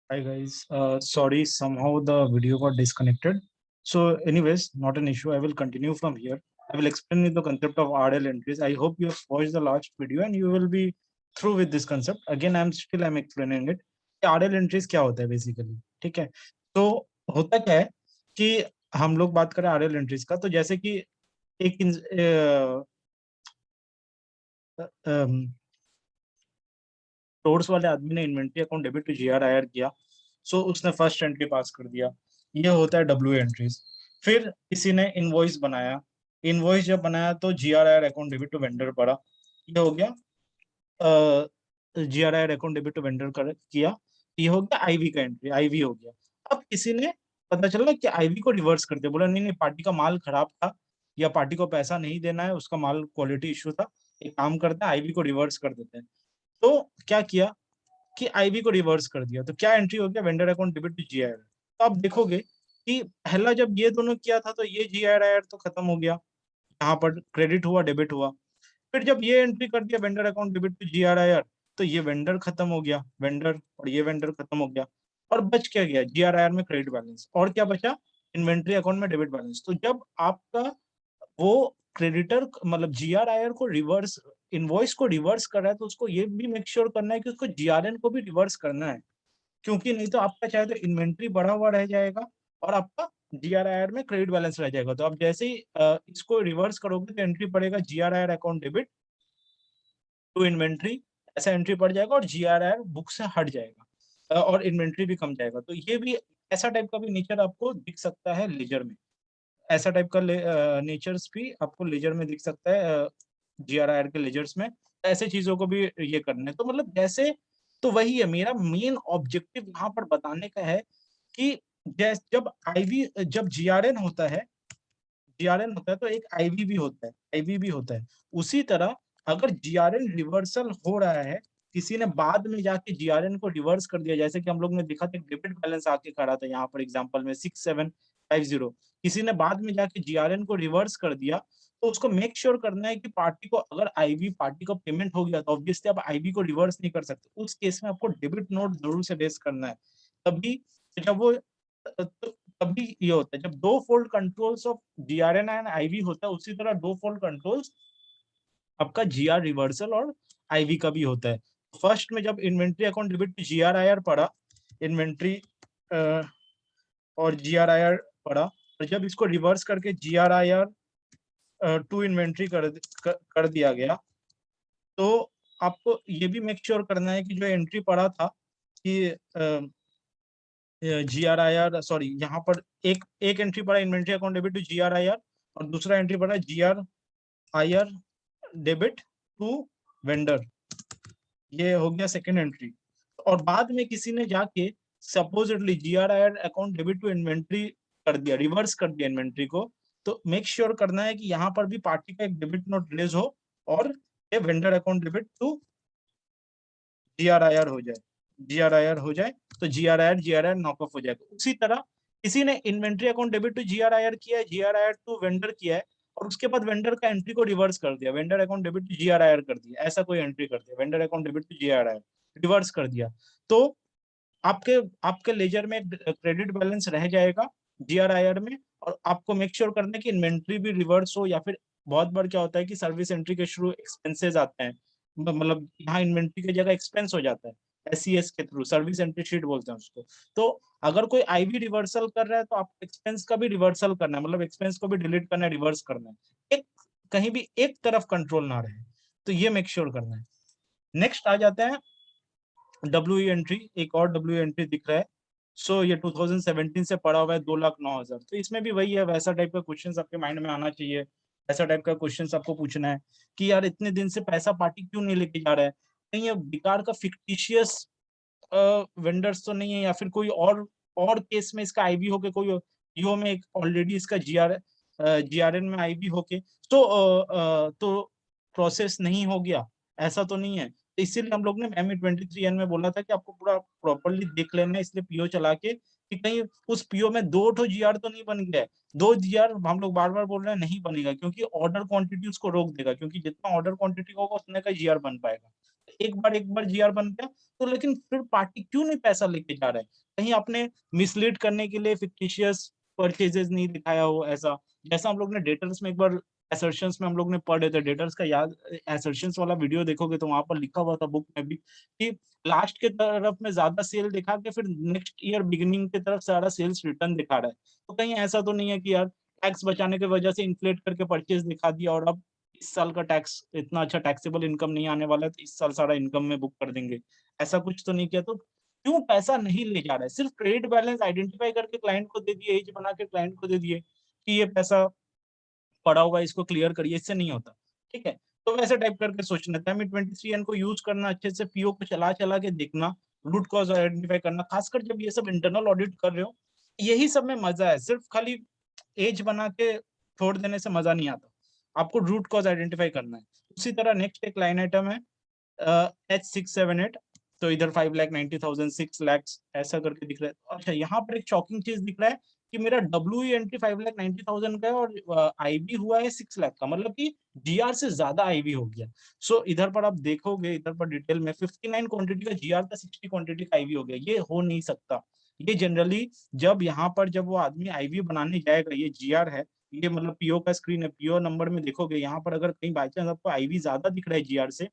Hi guys, sorry, somehow the video got disconnected. So anyways, not an issue. I will continue from here. I will explain you the concept of RL entries. I hope you have watched the last video and you will be through with this concept. Again, I'm explaining it. RL entries क्या होता है basically, ठीक है? तो होता क्या है कि हम लोग बात करें RL entries का, तो जैसे कि एक सोर्स वाले आदमी ने inventory account debit to GRIR किया, सो उसने फर्स्ट एंट्री पास कर दिया। ये होता है डब्ल्यू एंट्रीज। फिर किसी ने इनवॉइस बनाया, इनवॉइस जब बनाया तो GRIR account debit to vendor पड़ा, ये हो गया। GRIR account debit to vendor कर किया, ये हो गया आईवी का एंट्री, आईवी हो गया। अब किसी ने पता चला कि आईवी को रिवर्स कर दिया, बोला नहीं नहीं पार्टी का माल खराब था या पार्टी को पैसा नहीं देना है, उसका माल क्वालिटी इशू था, एक काम करते हैं आईवी को रिवर्स कर देते हैं। तो क्या किया कि आईवी को रिवर्स कर दिया, तो क्या एंट्री हो गया, vendor account debit to GRIR। तो आप देखोगे कि पहला जब ये दोनों किया था तो ये GRIR तो खत्म हो गया, यहाँ पर क्रेडिट हुआ डेबिट हुआ। फिर जब ये एंट्री कर दिया vendor account debit to GRIR, तो ये वेंडर खत्म हो गया, वेंडर और ये वेंडर खत्म हो गया। और बच क्या गया, GRIR में क्रेडिट बैलेंस, और क्या बचा, इन्वेंट्री अकाउंट में डेबिट बैलेंस। तो जब आपका वो क्रेडिटर मतलब GRIR को रिवर्स, इनवॉइस को रिवर्स कर रहा है, तो उसको ये भी मेक श्योर करना है कि उसको GRN को भी रिवर्स करना है, क्योंकि नहीं तो आपका चाहे तो इन्वेंट्री बढ़ा हुआ रह जाएगा और आपका GRIR में क्रेडिट बैलेंस रह जाएगा। तो आप जैसे ही इसको रिवर्स करोगे तो एंट्री पड़ेगा GRIR account debit to inventory, ऐसा एंट्री पड़ जाएगा और GRIR बुक से हट जाएगा, और इन्वेंट्री भी कम जाएगा। तो ये भी ऐसा टाइप का भी नेचर आपको दिख सकता है लेजर में, ऐसा टाइप का नेचर्स भी आपको लेजर में दिख सकता है, GRIR के लेजर्स में। ऐसे चीजों को भी ये करना है, तो मतलब जैसे, तो वही है मेरा मेन ऑब्जेक्टिव यहाँ पर बताने का है कि जब GRN होता है तो एक आईवी भी होता है, आईवी भी होता है। उसी तरह अगर GRN रिवर्सल हो रहा है, किसी ने बाद में जाके GRN को रिवर्स कर दिया, जैसे कि हम लोग ने देखा था डेबिट बैलेंस आके खड़ा था यहाँ पर एग्जांपल में 6750, किसी ने बाद में जाके GRN को रिवर्स कर दिया, तो उसको मेक श्योर करना है कि पार्टी को, अगर आईवी पार्टी को पेमेंट हो गया तो ऑब्वियसली आप आईवी को रिवर्स नहीं कर सकते, उस केस में आपको डेबिट नोट जरूर से रेज करना है। तभी जब वो तभी ये होता है जब दो fold controls of GRN and IV होता है, उसी तरह दो फोल्ड कंट्रोल्स आपका GR रिवर्सल और आईवी का भी होता है। फर्स्ट में जब inventory account debit to GRIR पड़ा, इन्वेंट्री और GRIR पड़ा, और जब इसको रिवर्स करके GRIR टू इन्वेंट्री कर दिया गया, तो आपको ये भी मेक श्योर करना है कि जो एंट्री पड़ा था कि GRIR, सॉरी यहाँ पर एक एक एंट्री पड़ा inventory account debit to GRIR और दूसरा एंट्री पड़ा GRIR डेबिट टू वेंडर, ये हो गया सेकेंड एंट्री। और बाद में किसी ने जाके supposedly GRIR account debit to inventory कर दिया, रिवर्स कर दिया इन्वेंट्री को, तो मेक श्योर करना है कि यहाँ पर भी पार्टी का एक डेबिट नोट रिलीज हो और ये vendor account debit to GRIR हो जाए, GRIR हो जाए, तो GRIR नॉक ऑफ हो जाएगा। उसी तरह किसी ने inventory account debit to GRIR किया है, GRIR टू वेंडर किया है, और उसके बाद वेंडर का एंट्री को रिवर्स कर दिया, vendor account debit to GRIR कर दिया, ऐसा कोई एंट्री कर दिया, vendor account debit to GRIR reverse कर दिया, तो आपके आपके लेजर में क्रेडिट बैलेंस रह जाएगा GRIR में, और आपको मेक श्योर करना है कि इन्वेंट्री भी रिवर्स हो, या फिर बहुत बार क्या होता है कि सर्विस एंट्री के शुरू एक्सपेंसेस आते हैं, मतलब यहाँ इन्वेंट्री की जगह एक्सपेंस हो जाता है, SES के थ्रू, सर्विस एंट्री शीट बोलते हैं उसको। तो अगर कोई आईवी रिवर्सल कर रहा है तो आपको एक्सपेंस का भी रिवर्सल करना है, मतलब एक्सपेंस को भी डिलीट करना है, रिवर्स करना है, एक कहीं भी एक तरफ कंट्रोल ना रहे, तो ये मेक श्योर करना है। नेक्स्ट आ जाते हैं डब्ल्यू एंट्री, एक और डब्ल्यू एंट्री दिख रहा है। सो ये 2017 से पड़ा हुआ है 2,09,000। तो इसमें भी वही है, वैसा टाइप का क्वेश्चन आपके माइंड में आना चाहिए, ऐसा टाइप का क्वेश्चन आपको पूछना है कि यार इतने दिन से पैसा पार्टी क्यों नहीं लेके जा रहा है, कहीं ये बेकार का फिक्टिशियस वेंडर्स तो नहीं है, या फिर कोई और केस में इसका आईवी होके, कोई ईओ में ऑलरेडी इसका GRN में आईवी होके तो प्रोसेस नहीं हो गया, ऐसा तो नहीं है। तो इसीलिए हम लोग ने ME23N में बोला था कि आपको पूरा प्रॉपरली देख लेना है, इसलिए पीओ चला के कि कहीं उस पीओ में दो ठो GR तो नहीं बन गया है। दो GR हम लोग बार बार बोल रहे हैं नहीं बनेगा, क्योंकि ऑर्डर क्वांटिटी उसको रोक देगा, क्योंकि जितना ऑर्डर क्वांटिटी होगा उतने का GR बन पाएगा। एक बार जीआर बन गया तो, लेकिन फिर पार्टी क्यों नहीं पैसा लेके जा रहा है? कहीं आपने मिसलीड करने के लिए फिक्टिशियस परचेजेस नहीं दिखाया हो ऐसा, जैसा हम लोग ने डेटर्स में एक बार असर्शंस में हम लोग ने पढ़े थे, डेटर्स का याद, असर्शंस वाला वीडियो देखोगे तो वहां पर लिखा हुआ था बुक में भी कि लास्ट के तरफ में ज्यादा सेल दिखा के फिर नेक्स्ट ईयर बिगिनिंग की तरफ सारा सेल्स रिटर्न दिखा रहा है। तो कहीं ऐसा तो नहीं है कि यार टैक्स बचाने की वजह से इन्फ्लेट करके परचेज दिखा दिया और अब इस साल का टैक्स इतना अच्छा टैक्सेबल इनकम नहीं आने वाला है तो इस साल सारा इनकम में बुक कर देंगे, ऐसा कुछ तो नहीं किया। तो क्यों पैसा नहीं ले जा रहा है? सिर्फ क्रेडिट बैलेंस आइडेंटिफाई करके क्लाइंट को दे दिए, एज बना के क्लाइंट को दे दिए कि ये पैसा पड़ा होगा, इसको क्लियर करिए, इससे नहीं होता। ठीक है? तो वैसे टाइप करके सोचना था। हमें 23N को यूज़ करना, अच्छे से पीओ को चला-चला के देखना, रूट कॉज़ आइडेंटिफाई करना, खासकर जब ये सब इंटरनल ऑडिट कर रहे हो, यही सब में मज़ा है। सिर्फ खाली एज बना के छोड़ देने से मज़ा नहीं आता। आपको रूट कॉज़ आइडेंटिफाई करना है। उसी तरह नेक्स्ट एक लाइन आइटम है H678, तो इधर 5,90,000 6 लाख ऐसा करके दिख रहा है। अच्छा, यहाँ पर एक शॉकिंग चीज़ दिख रहा है कि मेरा डब्ल्यूई एंट्री 5,90,000 का है और आईवी हुआ है 6 लाख का, मतलब कि जीआर से ज़्यादा आईवी हो गया। सो इधर पर आप देखोगे, इधर पर डिटेल में 59 क्वांटिटी का जीआर था, 60 क्वांटिटी का आईवी हो गया। ये हो नहीं सकता। ये जनरली जब यहाँ पर जब वो आदमी आईवी बनाने जाएगा, ये जीआर है, ये मतलब पीओ का स्क्रीन है, पीओ नंबर में देखोगे यहाँ पर अगर कहीं बाय चांस आपको आईवी ज़्यादा दिख रहा है जीआर से,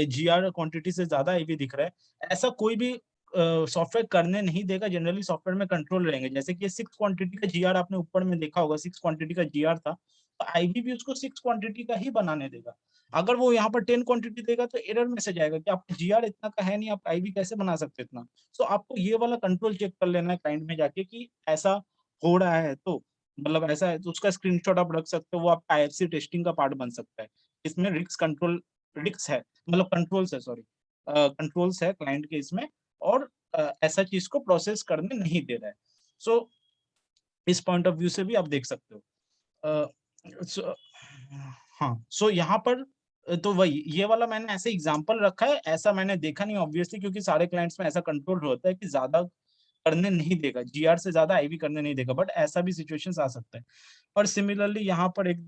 जीआर क्वांटिटी से ज़्यादा आईवी दिख रहा है, ऐसा कोई भी सॉफ्टवेयर करने नहीं देगा। जनरली सॉफ्टवेयर में कंट्रोल रहेंगे। जैसे कि ये 6 क्वांटिटी का जीआर आपने ऊपर में देखा होगा, 6 क्वांटिटी का जीआर था, तो आईवी भी उसको 6 क्वांटिटी का ही बनाने देगा। अगर वो यहाँ पर 10 क्वांटिटी देगा तो एरर मैसेज आएगा कि आपका जीआर इतना का है नहीं, आप आईवी कैसे बना सकते हैं इतना? सो आपको ये वाला कंट्रोल चेक कर लेना है क्लाइंट में जाके कि ऐसा हो रहा है तो, मतलब ऐसा है तो उसका स्क्रीनशॉट आप रख सकते हो, वो आपका आईएफसी टेस्टिंग का पार्ट बन सकता है। इसमें रिस्क है, मतलब कंट्रोल्स है, सॉरी, कंट्रोल्स है क्लाइंट के इसमें, और ऐसा चीज को प्रोसेस करने नहीं दे रहा है। सो इस पॉइंट ऑफ व्यू से भी आप देख सकते हो। सो हाँ, सो यहाँ पर तो वही ये वाला मैंने ऐसे एग्जांपल रखा है, ऐसा मैंने देखा नहीं ऑब्वियसली, क्योंकि सारे क्लाइंट्स में ऐसा कंट्रोल होता है कि ज्यादा करने नहीं देगा, जीआर से ज्यादा आईवी करने नहीं देगा, बट ऐसा भी सिचुएशंस आ सकता है। और सिमिलरली यहाँ पर एक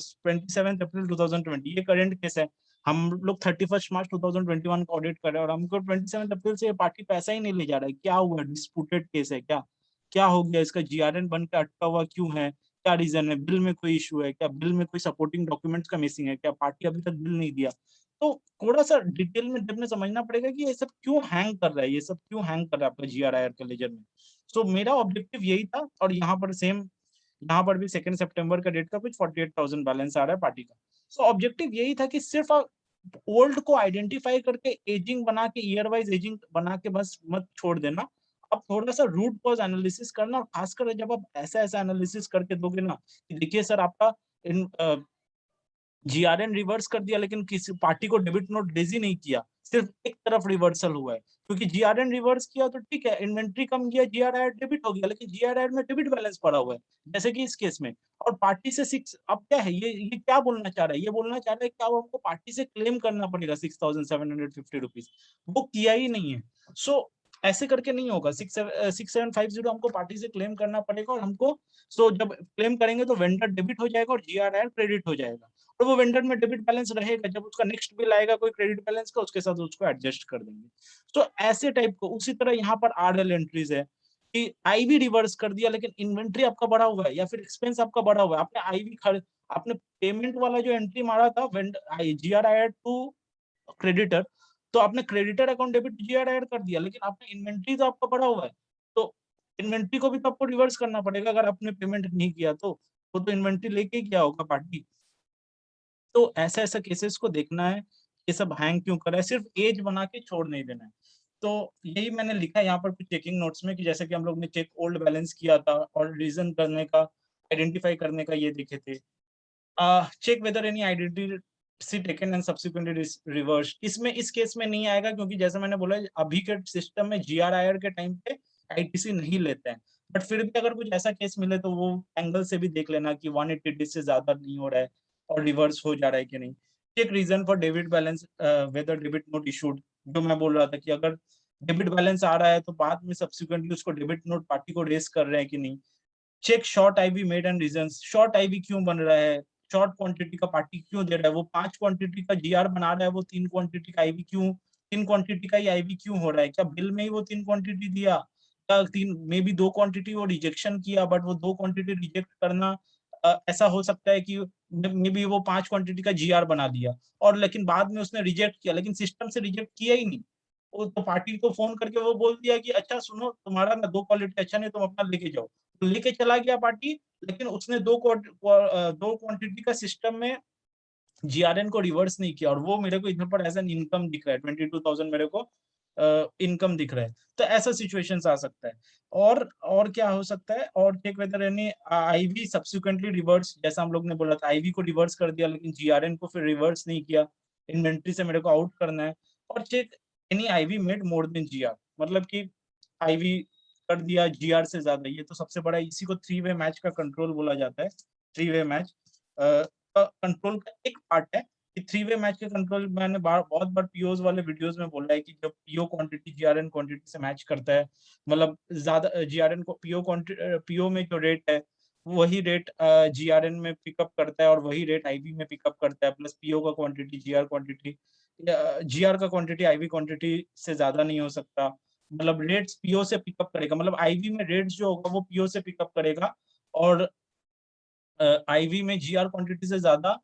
27 अप्रैल 2020, ये करंट केस है। हम लोग 31 मार्च 2021 को ऑडिट कर रहे हैं और हमको 27 अप्रैल से ये पार्टी पैसा ही नहीं ले जा रहा है। क्या हुआ? डिस्प्यूटेड केस है क्या? क्या हो गया? इसका जीआरएन बन के अटका हुआ क्यों है? क्या रीजन है? बिल में कोई इशू है क्या? बिल में कोई सपोर्टिंग डॉक्यूमेंट्स का मिसिंग है क्या? पार्टी अभी तक बिल नहीं दिया। तो थोड़ा-सा डिटेल में डेप्थ में समझना पड़ेगा कि ये सब क्यों हैंग कर रहा है, ये सब क्यों हैंग कर रहा है आपका जीआरआईआर के लेजर में। सो मेरा ऑब्जेक्टिव यही था, और यहाँ पर सेम, यहाँ पर भी 2 सितंबर का डेट का कुछ 48,000 बैलेंस आ रहा है पार्टी का। सो ऑब्जेक्टिव यही था कि सिर्फ ओल्ड को आइडेंटिफाई करके एजिंग बना के, ईयर वाइज एजिंग बना के बस मत छोड़ देना। आप थोड़ा-सा रूट कॉज़ एनालिसिस करना, और खासकर जब आप ऐसा-ऐसा एनालिसिस करके दोगे ना कि देखिए सर आपका जीआरएन रिवर्स कर दिया लेकिन किसी पार्टी को डेबिट नोट रेज़ ही नहीं किया। सिर्फ एक तरफ रिवर्सल हुआ है। क्योंकि जीआरएन रिवर्स किया तो ठीक है, इन्वेंटरी कम गया, जीआरआईआर डेबिट हो गया, लेकिन जीआरआईआर में डेबिट बैलेंस पड़ा हुआ है। जैसे कि इस केस में, और पार्टी से 6, अब क्या है ये क्या बोलना चाह रहा है? ये बोलना चाह रहा है कि अब आपको पार्टी से क्लेम करना पड़ेगा 6,750 रुपीज़। वो किया ही नहीं है। सो ऐसे करके नहीं होगा। 6750 हमको पार्टी से क्लेम करना पड़ेगा, और हमको, सो जब क्लेम करेंगे तो वेंडर डेबिट हो जाएगा और जीआरआईआर क्रेडिट हो जाएगा। और वो वेंडर में डेबिट बैलेंस रहेगा, जब उसका नेक्स्ट बिल आएगा कोई क्रेडिट बैलेंस का, उसके साथ उसको एडजस्ट कर देंगे। तो ऐसे टाइप को, उसी तरह यहाँ पर आरएल एंट्रीज है कि आईवी रिवर्स कर दिया लेकिन इन्वेंटरी आपका बढ़ा हुआ है या फिर एक्सपेंस आपका बढ़ा हुआ है। आपने आईवी खर्च, आपने पेमेंट वाला जो एंट्री मारा था जीआरआईआर टू क्रेडिटर, तो आपने क्रेडिटर अकाउंट डेबिट जीआरआईआर कर दिया, लेकिन आपने इन्वेंटरी तो आपका बढ़ा हुआ है। तो इन्वेंटरी को भी तो आपको रिवर्स करना पड़ेगा, अगर आपने पेमेंट नहीं किया तो। वो तो इन्वेंटरी लेके ही गया होगा पार्टी। तो ऐसा-ऐसा केसेस को देखना है, ये सब हैंग क्यों कर रहा है, सिर्फ एज बना के छोड़ नहीं देना है। तो यही मैंने लिखा है यहाँ पर कुछ चेकिंग नोट्स में कि जैसे कि हम लोग ने चेक ओल्ड बैलेंस किया था और रीज़न करने का, आइडेंटिफाई करने का ये देखे थे। Check whether any identity taken and subsequently reversed, इसमें इस केस में नहीं आएगा, क्योंकि जैसे मैंने बोला अभी के सिस्टम में जीआरआईआर के टाइम पे आईटीसी नहीं लेते हैं। बट फिर भी अगर कुछ ऐसा केस मिले तो वो एंगल से भी देख लेना कि 180 डेज से ज़्यादा नहीं हो रहा है और रिवर्स हो जा रहा है कि नहीं। Check reason for debit balance whether debit note issued, जो मैं बोल रहा था कि अगर डेबिट बैलेंस आ रहा है तो बाद में सब्सिक्वेंटली उसको डेबिट नोट पार्टी को रेज़ कर रहे हैं कि नहीं। Check short IV made and reasons, short IV क्यों बन रहा है? शॉर्ट क्वांटिटी का पार्टी क्यों दे रहा है, वो 5 क्वांटिटी का जीआर बना रहा है, वो 3 क्वांटिटी का आईवी क्यों, 3 क्वांटिटी का ही आईवी क्यों हो रहा है, क्या बिल में ही वो 3 क्वांटिटी दिया, क्या 3 मे बी 2 क्वांटिटी वो रिजेक्शन किया, बट वो 2 क्वांटिटी रिजेक्ट करना ऐसा हो सकता है कि मे बी वो 5 क्वांटिटी का जीआर बना दिया और लेकिन बाद में उसने रिजेक्ट किया, लेकिन सिस्टम से रिजेक्ट किया ही नहीं। वो तो पार्टी को फोन करके वो बोल दिया कि अच्छा सुनो, तुम्हारा ना 2 क्वालिटी अच्छा नहीं, तुम अपना लेके जाओ। तो लेके चला गया पार्टी, लेकिन उसने 2 क्वांटिटी का सिस्टम में जीआरएन को रिवर्स नहीं किया और वो मेरे को इधर पर एज एन इनकम दिख रहा है, 22,000 मेरे को इनकम दिख रहा है। तो ऐसा सिचुएशंस आ सकता है। और क्या हो सकता है, और check whether any IV subsequently reverse, जैसा हम लोग ने बोला था आईवी को रिवर्स कर दिया लेकिन जीआरएन को फिर रिवर्स नहीं किया, इन्वेंट्री से मेरे को आउट करना है। और check any IV made more than GR, मतलब कि आईवी कर दिया जीआर से ज्यादा, ये तो सबसे बड़ा, इसी को 3 वे मैच का कंट्रोल बोला जाता है। 3 वे मैच कंट्रोल का एक पार्ट है कि 3 वे मैच के कंट्रोल, मैंने बहुत बार पीओज वाले वीडियोस में बोला है कि जब पीओ क्वांटिटी जीआरएन क्वांटिटी से मैच करता है, मतलब ज्यादा जीआरएन को पीओ में जो रेट है वही रेट जीआरएन में पिकअप करता है और वही रेट आईवी में पिकअप करता है, प्लस पीओ का क्वांटिटी जीआर क्वांटिटी, जीआर का क्वांटिटी आईवी क्वांटिटी से ज्यादा नहीं हो सकता। मतलब रेट्स पीओ से पिकअप करेगा, मतलब आईवी में रेट्स जो होगा वो पीओ से पिकअप करेगा और आईवी में जीआर क्वांटिटी से ज्यादा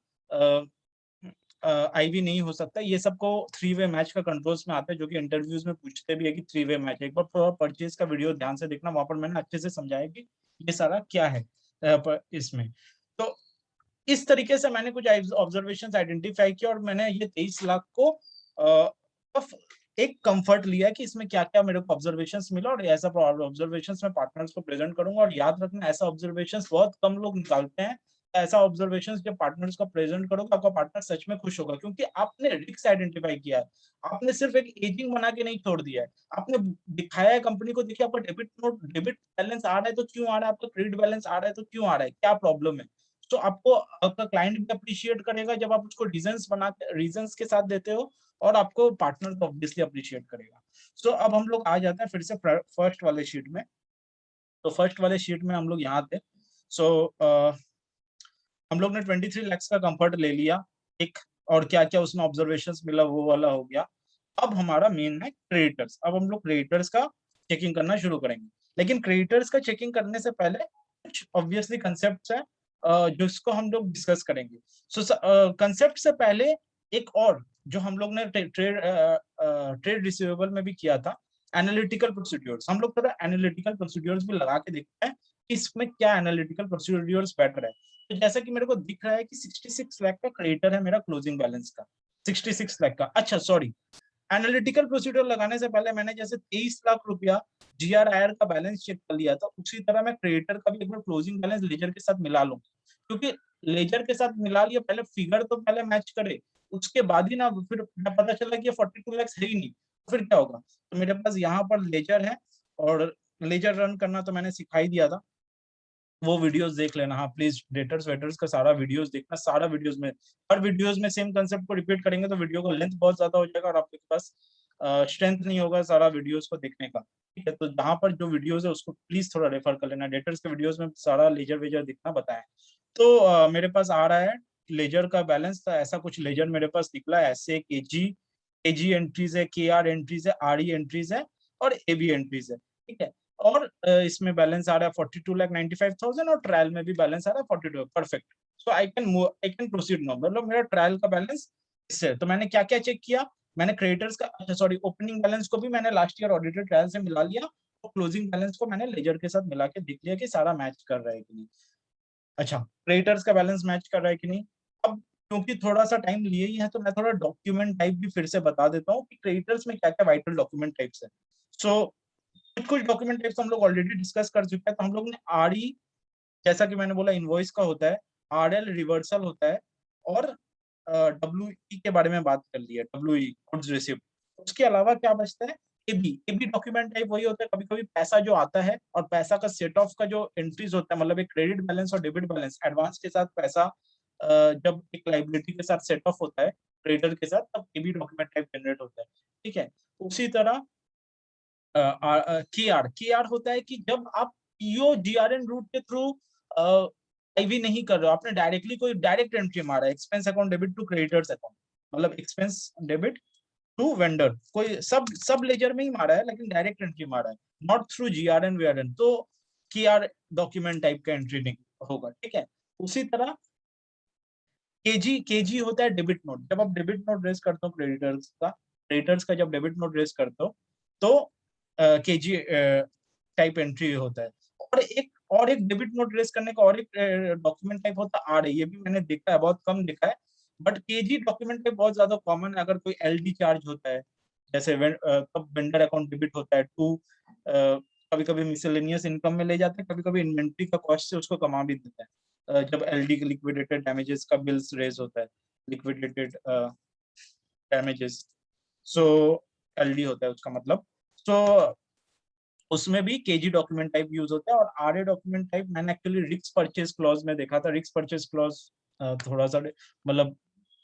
आईवी नहीं हो सकता। ये सबको 3 वे मैच का कंट्रोल्स में आता है, जो कि इंटरव्यूज में पूछते भी है कि 3 वे मैच। एक बार पूरा परचेज का वीडियो ध्यान से देखना, वहां पर मैंने अच्छे से समझाया कि ये सारा क्या है इसमें। तो इस तरीके से मैंने कुछ ऑब्जर्वेशंस आइडेंटिफाई किया और मैंने ये 23 लाख को एक कंफर्ट लिया कि इसमें क्या क्या मेरे को ऑब्जर्वेशंस मिला, और ऐसा ऑब्जर्वेशंस मैं पार्टनर्स को प्रेजेंट करूंगा। और याद रखना, ऐसा ऑब्जर्वेशंस बहुत कम लोग निकालते हैं। ऐसा ऑब्जर्वेशंस जब पार्टनर्स को प्रेजेंट करोगे, आपका पार्टनर सच में खुश होगा, क्योंकि आपने रिस्क आइडेंटिफाई किया है। आपने सिर्फ एक एजिंग बना के नहीं छोड़ दिया है, आपने दिखाया है कंपनी को, देखिए आपका डेबिट बैलेंस आ रहा है तो क्यों आ रहा है, आपका क्रेडिट बैलेंस आ रहा है तो क्यों आ रहा है, क्या प्रॉब्लम है। तो आपको आपका क्लाइंट भी अप्रिशिएट करेगा जब आप उसको रीजंस के साथ देते हो, और आपको पार्टनर तो ऑब्वियसली अप्रिशिएट करेगा। सो अब हम लोग आ जाते हैं फिर से फर्स्ट वाले शीट में। तो फर्स्ट वाले शीट में हम लोग यहाँ थे। सो हम लोग ने 23 लैक्स का कंफर्ट ले लिया एक, और क्या क्या उसमें ऑब्जर्वेशंस मिला वो वाला हो गया। अब हमारा मेन है क्रेडिटर्स। अब हम लोग क्रेडिटर्स का चेकिंग करना शुरू करेंगे, लेकिन क्रेडिटर्स का चेकिंग करने से पहले कुछ ऑब्वियसली कंसेप्ट्स है जिसको हम लोग डिस्कस करेंगे। सो कंसेप्ट से पहले एक और जो हम लोग ने ट्रेड रिसीवेबल में भी किया था, एनालिटिकल प्रोसीड्योर्स। हम लोग थोड़ा एनालिटिकल प्रोसीड्योर्स भी लगा के देखते हैं कि इसमें क्या एनालिटिकल प्रोसीड्योर्स बेटर है। तो जैसा कि मेरे को दिख रहा है कि 66 लाख का क्रेडिटर है मेरा क्लोजिंग बैलेंस का, 66 लाख का। अच्छा सॉरी, एनालिटिकल प्रोसीजर लगाने से पहले मैंने जैसे 23 लाख रुपया जीआरआईआर का बैलेंस चेक कर लिया था, उसी तरह मैं क्रेडिटर का भी एक बार क्लोजिंग बैलेंस लेजर के साथ मिला लूं, क्योंकि लेजर के साथ मिला लिया, पहले फिगर तो पहले मैच करे, उसके बाद ही ना फिर पता चला कि ये 42 लाख है ही नहीं, तो फिर क्या होगा। तो मेरे पास यहाँ पर लेजर है, और लेजर रन करना तो मैंने सिखाई दिया था, वो वीडियोस देख लेना। हाँ प्लीज, डेटर्स वेटर्स का सारा वीडियोस देखना, सारा वीडियोस में, हर वीडियोस में सेम कंसेप्ट को रिपीट करेंगे तो वीडियो का लेंथ बहुत ज्यादा हो जाएगा और आपके पास स्ट्रेंथ नहीं होगा सारा वीडियोस को देखने का। ठीक है, तो जहाँ पर जो वीडियोस है उसको प्लीज थोड़ा रेफर कर लेना। डेटर्स के वीडियोस में सारा लेजर वेजर दिखना बताएं। तो मेरे पास आ रहा है लेजर का बैलेंस, तो ऐसा कुछ लेजर मेरे पास निकला है, ऐसे केजी एंट्रीज है, केआर एंट्रीज है, आरई एंट्रीज है और एबी एंट्रीज है। ठीक है, और इसमें बैलेंस आ रहा है 42,95,000 और ट्रायल में भी बैलेंस आ रहा है 42। Perfect. So I can proceed now. मतलब मेरा ट्रायल का बैलेंस इससे। तो मैंने क्या क्या चेक किया, मैंने क्रेडिटर्स का, अच्छा सॉरी, ओपनिंग बैलेंस को भी मैंने लास्ट ईयर ऑडिटेड ट्रायल से मिला लिया, और क्लोजिंग बैलेंस को मैंने लेजर के साथ मिला के देख लिया कि सारा मैच कर रहा है कि नहीं। अच्छा, क्रेडिटर्स का बैलेंस मैच कर रहा है कि नहीं। अब क्योंकि थोड़ा सा टाइम लिए ही है, तो मैं थोड़ा डॉक्यूमेंट टाइप भी फिर से बता देता हूँ कि क्रेडिटर्स में क्या क्या वाइटल डॉक्यूमेंट टाइप्स है। सो कुछ डॉक्यूमेंट टाइप्स हम लोग ऑलरेडी डिस्कस कर चुके हैं। तो हम लोग ने आरई, जैसा कि मैंने बोला, इनवॉइस का होता है, आरएल रिवर्सल होता है, और डब्ल्यूई के बारे में बात कर ली है, डब्ल्यूई गुड्स रिसिप्ट। उसके अलावा क्या बचता है, एबी। एबी डॉक्यूमेंट टाइप वही होता है, कभी कभी पैसा जो आता है और पैसा का सेट ऑफ का जो एंट्रीज होता है, मतलब एक क्रेडिट बैलेंस और डेबिट बैलेंस, एडवांस के साथ पैसा जब एक लाइबिलिटी के साथ सेट ऑफ होता है क्रेडिटर के साथ, तब एबी डॉक्यूमेंट टाइप जनरेट होता है। ठीक है, उसी तरह के आर होता है कि जब आप पीओ जीआरएन रूट के थ्रू भी नहीं कर रहे हो, आपने डायरेक्टली कोई डायरेक्ट एंट्री मारा है, expense account debit to creditors account, मतलब एक्सपेंस डेबिट टू वेंडर, कोई सब लेजर में ही मारा है लेकिन डायरेक्ट एंट्री मारा है, नॉट थ्रू जीआरएन वीआरएन, तो केआर डॉक्यूमेंट टाइप का एंट्री नहीं होगा, ठीक है। उसी तरह केजी होता है डेबिट नोट, जब आप डेबिट नोट रेज करते हो क्रेडिटर्स का जब डेबिट नोट रेज करते हो तो केजी टाइप एंट्री होता है। और एक डेबिट नोट रेज करने का और एक डॉक्यूमेंट टाइप होता है आर, ये भी मैंने देखा है, बहुत कम देखा है, बट केजी डॉक्यूमेंट टाइप बहुत ज्यादा कॉमन है। अगर कोई एलडी चार्ज होता है, जैसे कब वेंडर अकाउंट डेबिट होता है टू, कभी कभी मिसलेनियस इनकम में ले जाते हैं, कभी कभी इन्वेंट्री का कॉस्ट से उसको कमा भी देता है, जब एलडी लिक्विडेटेड डैमेजेस का बिल्स रेज होता है, लिक्विडेटेड डैमेजेस, सो एलडी होता है उसका मतलब। सो उसमें भी केजी डॉक्यूमेंट टाइप यूज होता है। और आरए डॉक्यूमेंट टाइप मैंने एक्चुअली रिस्क परचेज क्लॉज में देखा था। रिस्क परचेज क्लॉज थोड़ा सा मतलब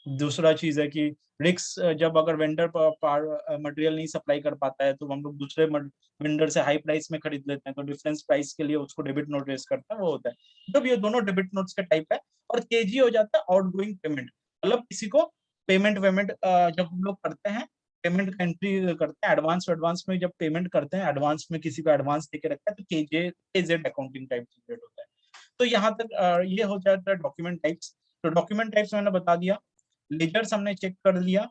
दूसरा चीज है कि रिस्क, जब अगर वेंडर मटेरियल नहीं सप्लाई कर पाता है तो हम लोग दूसरे वेंडर से हाई प्राइस में खरीद लेते हैं, तो डिफरेंस प्राइस के लिए उसको डेबिट नोट रेज करता है, वो होता है। जब ये दोनों डेबिट नोट्स का टाइप है। और केजी हो जाता है आउटगोइंग पेमेंट, मतलब किसी को पेमेंट वेमेंट जब हम लोग करते हैं, पेमेंट का एंट्री करते हैं एडवांस में, जब पेमेंट करते हैं एडवांस में, किसी को एडवांस देके रखता है, तो केजेड अकाउंटिंग टाइप जनरेट होता है। तो यहाँ तक ये हो जाता है डॉक्यूमेंट टाइप्स। तो डॉक्यूमेंट टाइप्स मैंने बता दिया, लेजर्स हमने चेक कर लिया।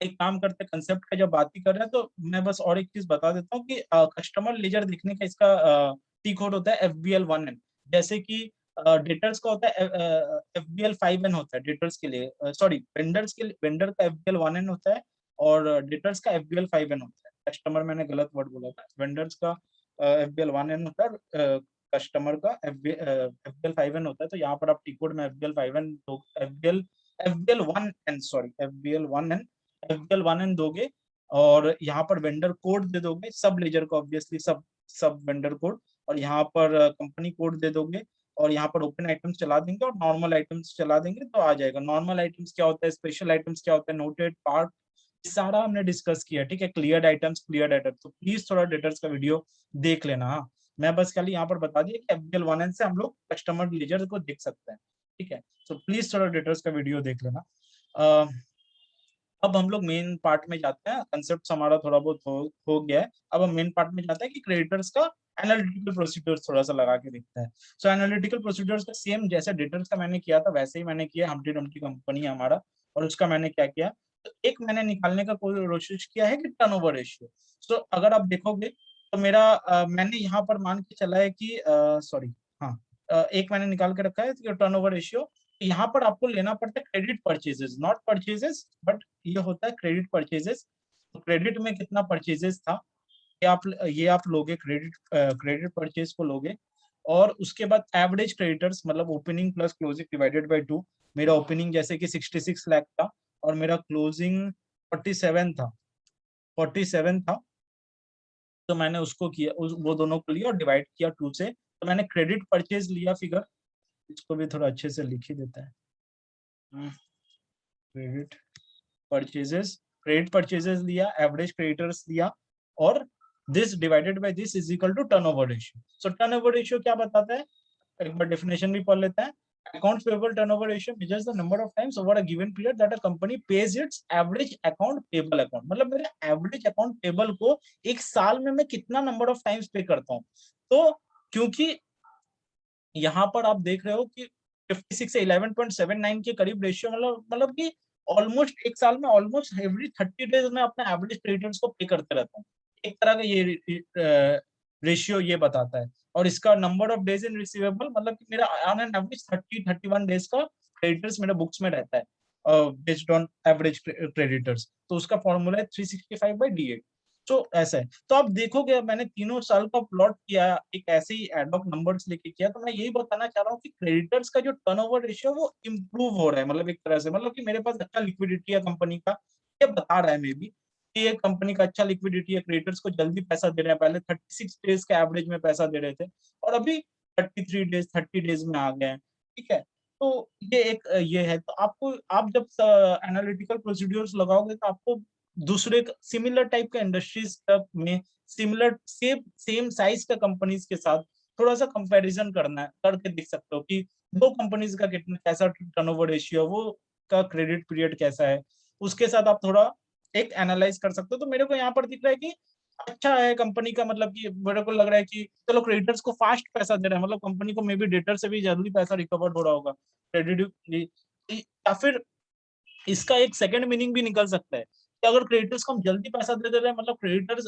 एक काम करते हैं, कंसेप्ट का जब बात ही कर रहे हैं तो मैं बस और एक चीज बता देता हूँ कि कस्टमर लेजर देखने का इसका टी कोड होता है FBL1N। जैसे कि डेटर्स का होता है FBL5N होता है डेटर्स के लिए, सॉरी वेंडर्स के लिए, वेंडर का FBL1N होता है और डेटर्स का FBL5N होता है। कस्टमर मैंने गलत वर्ड बोला था, वेंडर्स का FBL1N होता है, कस्टमर का FBL5N होता है। तो यहाँ पर आप टी कोड में FBL5N FBL1N sorry FBL1N FBL1N दोगे और यहाँ पर वेंडर कोड दे दोगे, सब लेजर को ऑब्वियसली सब वेंडर कोड, और यहाँ पर कंपनी कोड दे दोगे और यहाँ पर ओपन आइटम्स चला देंगे और नॉर्मल आइटम्स चला देंगे तो आ जाएगा। नॉर्मल आइटम्स क्या होता है, स्पेशल आइटम्स क्या होता है, नोटेड पार्ट, सारा हमने डिस्कस किया, ठीक है। क्लियर्ड आइटम्स, तो प्लीज थोड़ा डेटर्स का वीडियो देख लेना। हाँ, मैं बस खाली यहाँ पर बता दिया कि FBL1N से हम लोग कस्टमर लेजर को देख सकते हैं, ठीक है। तो प्लीज थोड़ा डेटर्स का वीडियो देख लेना। अब हम लोग मेन पार्ट में जाते हैं, कंसेप्ट हमारा थोड़ा बहुत हो गया है। अब हम मेन पार्ट में जाते हैं कि क्रेडिटर्स का एनालिटिकल प्रोसीड्यूर्स थोड़ा सा लगा के देखते हैं। सो एनालिटिकल प्रोसीड्यूर्स का सेम जैसे डेटर्स का मैंने किया था वैसे ही मैंने किया। हम्प्टी डम्प्टी कंपनी है हमारा, और उसका मैंने क्या किया, तो एक मैंने निकालने का कोशिश किया है कि टर्नओवर रेशियो। सो अगर आप देखोगे तो मेरा मैंने यहाँ पर मान के चला है कि सॉरी, हाँ, एक मैंने निकाल के रखा है टर्नओवर रेशियो। यहाँ पर आपको लेना पड़ता है credit purchases, not purchases, but ये होता है क्रेडिट परचेजेस। तो क्रेडिट में कितना परचेजेस था, ये आप लोगे, क्रेडिट परचेज को लोगे। और उसके बाद एवरेज क्रेडिटर्स, मतलब opening plus closing divided by 2। मेरा ओपनिंग जैसे कि 66 लाख था और मेरा क्लोजिंग 47 था, 47 था, तो मैंने उसको किया, वो दोनों को लिया और डिवाइड किया 2 से, तो मैंने क्रेडिट परचेज लिया फिगर। इसको भी थोड़ा अच्छे से लिख ही देता है, क्रेडिट परचेजेस, क्रेडिट परचेजेस लिया, एवरेज क्रेडिटर्स लिया, और this divided by this is equal to turnover ratio. So turnover ratio क्या बताता है, एक बार डेफिनेशन भी पढ़ लेते हैं। Accounts payable turnover ratio measures the number of times over a given period that a company pays its average account payable account। मतलब मेरे एवरेज अकाउंट पेबल को एक साल में मैं कितना नंबर ऑफ टाइम्स पे करता हूँ। तो क्योंकि यहाँ पर आप देख रहे हो कि 56 से 11.79 के करीब रेशियो, मतलब कि ऑलमोस्ट एक साल में ऑलमोस्ट एवरी 30 डेज में अपने एवरेज क्रेडिटर्स को पे करते रहता हूँ। एक तरह का ये रेशियो ये बताता है। और इसका number of days in receivable, मतलब कि मेरा ऑन एन एवरेज 31 डेज का क्रेडिटर्स मेरे बुक्स में रहता है बेस्ड ऑन एवरेज क्रेडिटर्स। तो उसका फॉर्मूला है 365/D8। तो ऐसा है। तो आप देखोगे मैंने तीनों साल का प्लॉट किया, एक ऐसे ही एडॉक नंबर्स लेके किया। तो मैं यही बताना चाह रहा हूँ कि क्रेडिटर्स का जो टर्नओवर रेशियो वो इम्प्रूव हो रहा है, मतलब एक तरह से, मतलब कि मेरे पास अच्छा लिक्विडिटी है कंपनी का, ये बता रहा है मे बी कि ये कंपनी का अच्छा लिक्विडिटी है, क्रेडिटर्स को जल्दी पैसा दे रहे हैं। पहले 36 डेज के एवरेज में पैसा दे रहे थे और अभी 33 डेज 30 डेज में आ गए हैं, ठीक है। तो ये एक ये है। तो आपको, आप जब एनालिटिकल प्रोसीड्यूर्स लगाओगे तो आपको दूसरे सिमिलर टाइप का इंडस्ट्रीज में सिमिलर सेम साइज का कंपनीज के साथ थोड़ा सा कंपैरिजन करना है, करके देख सकते हो कि दो कंपनीज का कितना कैसा टर्नओवर रेशियो है, वो का क्रेडिट पीरियड कैसा है, उसके साथ आप थोड़ा एक एनालाइज कर सकते हो। तो मेरे को यहाँ पर दिख रहा है कि अच्छा है कंपनी का, मतलब कि मेरे को लग रहा है कि चलो क्रेडिटर्स को फास्ट पैसा दे रहे हैं, मतलब कंपनी को मे बी डेटर से भी जल्दी पैसा रिकवर हो रहा होगा क्रेडिट। या फिर इसका एक सेकंड मीनिंग भी निकल सकता है कि अगर क्रेडिटर्स को हम जल्दी पैसा दे दे रहे हैं, मतलब क्रेडिटर्स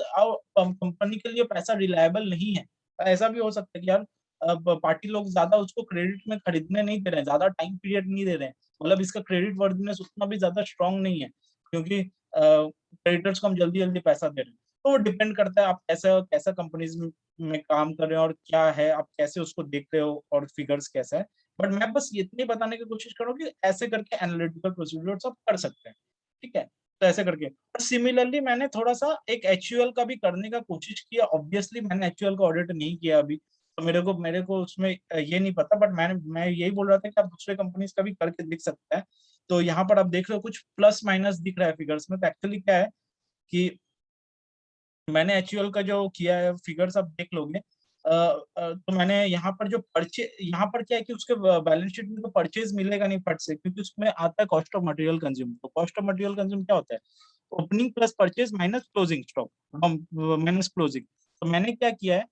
कंपनी के लिए पैसा रिलायबल नहीं है। ऐसा भी हो सकता है कि यार अब पार्टी लोग ज्यादा उसको क्रेडिट में खरीदने नहीं दे रहे हैं, ज्यादा टाइम पीरियड नहीं दे रहे हैं, मतलब इसका क्रेडिट वर्दीनेस उतना भी ज्यादा स्ट्रांग नहीं है, क्योंकि क्रेडिटर्स को हम जल्दी जल्दी पैसा दे रहे हैं। तो वो डिपेंड करता है आप कैसा कैसा कंपनीज में काम कर रहे हो और क्या है, आप कैसे उसको देख रहे हो और फिगर्स कैसा है। बट मैं बस इतनी बताने की कोशिश करूँ कि ऐसे करके एनालिटिकल प्रोसीड्यूर्स आप कर सकते हैं, ठीक है। तो ऐसे करके, और सिमिलरली मैंने थोड़ा सा एक एचयूएल का भी करने का कोशिश किया। ऑब्वियसली मैंने एचयूएल का ऑडिट नहीं किया अभी, तो मेरे को उसमें ये नहीं पता, बट मैं यही बोल रहा था कि आप दूसरे कंपनीज का भी करके देख सकते हैं। तो यहाँ पर आप देख रहे हो कुछ प्लस माइनस दिख रहा है फिगर्स में। तो एक्चुअली क्या है कि मैंने एचयूएल का जो किया है, फिगर्स आप देख लोगे। तो मैंने यहाँ पर जो यहाँ पर क्या है कि उसके बैलेंस शीट में तो परचेज मिलेगा नहीं फट से, क्योंकि उसमें आता है कॉस्ट ऑफ मटेरियल कंज्यूम। तो कॉस्ट ऑफ मटेरियल कंज्यूम क्या होता है? Opening plus purchase minus closing stock, minus closing. तो मैंने क्या किया है,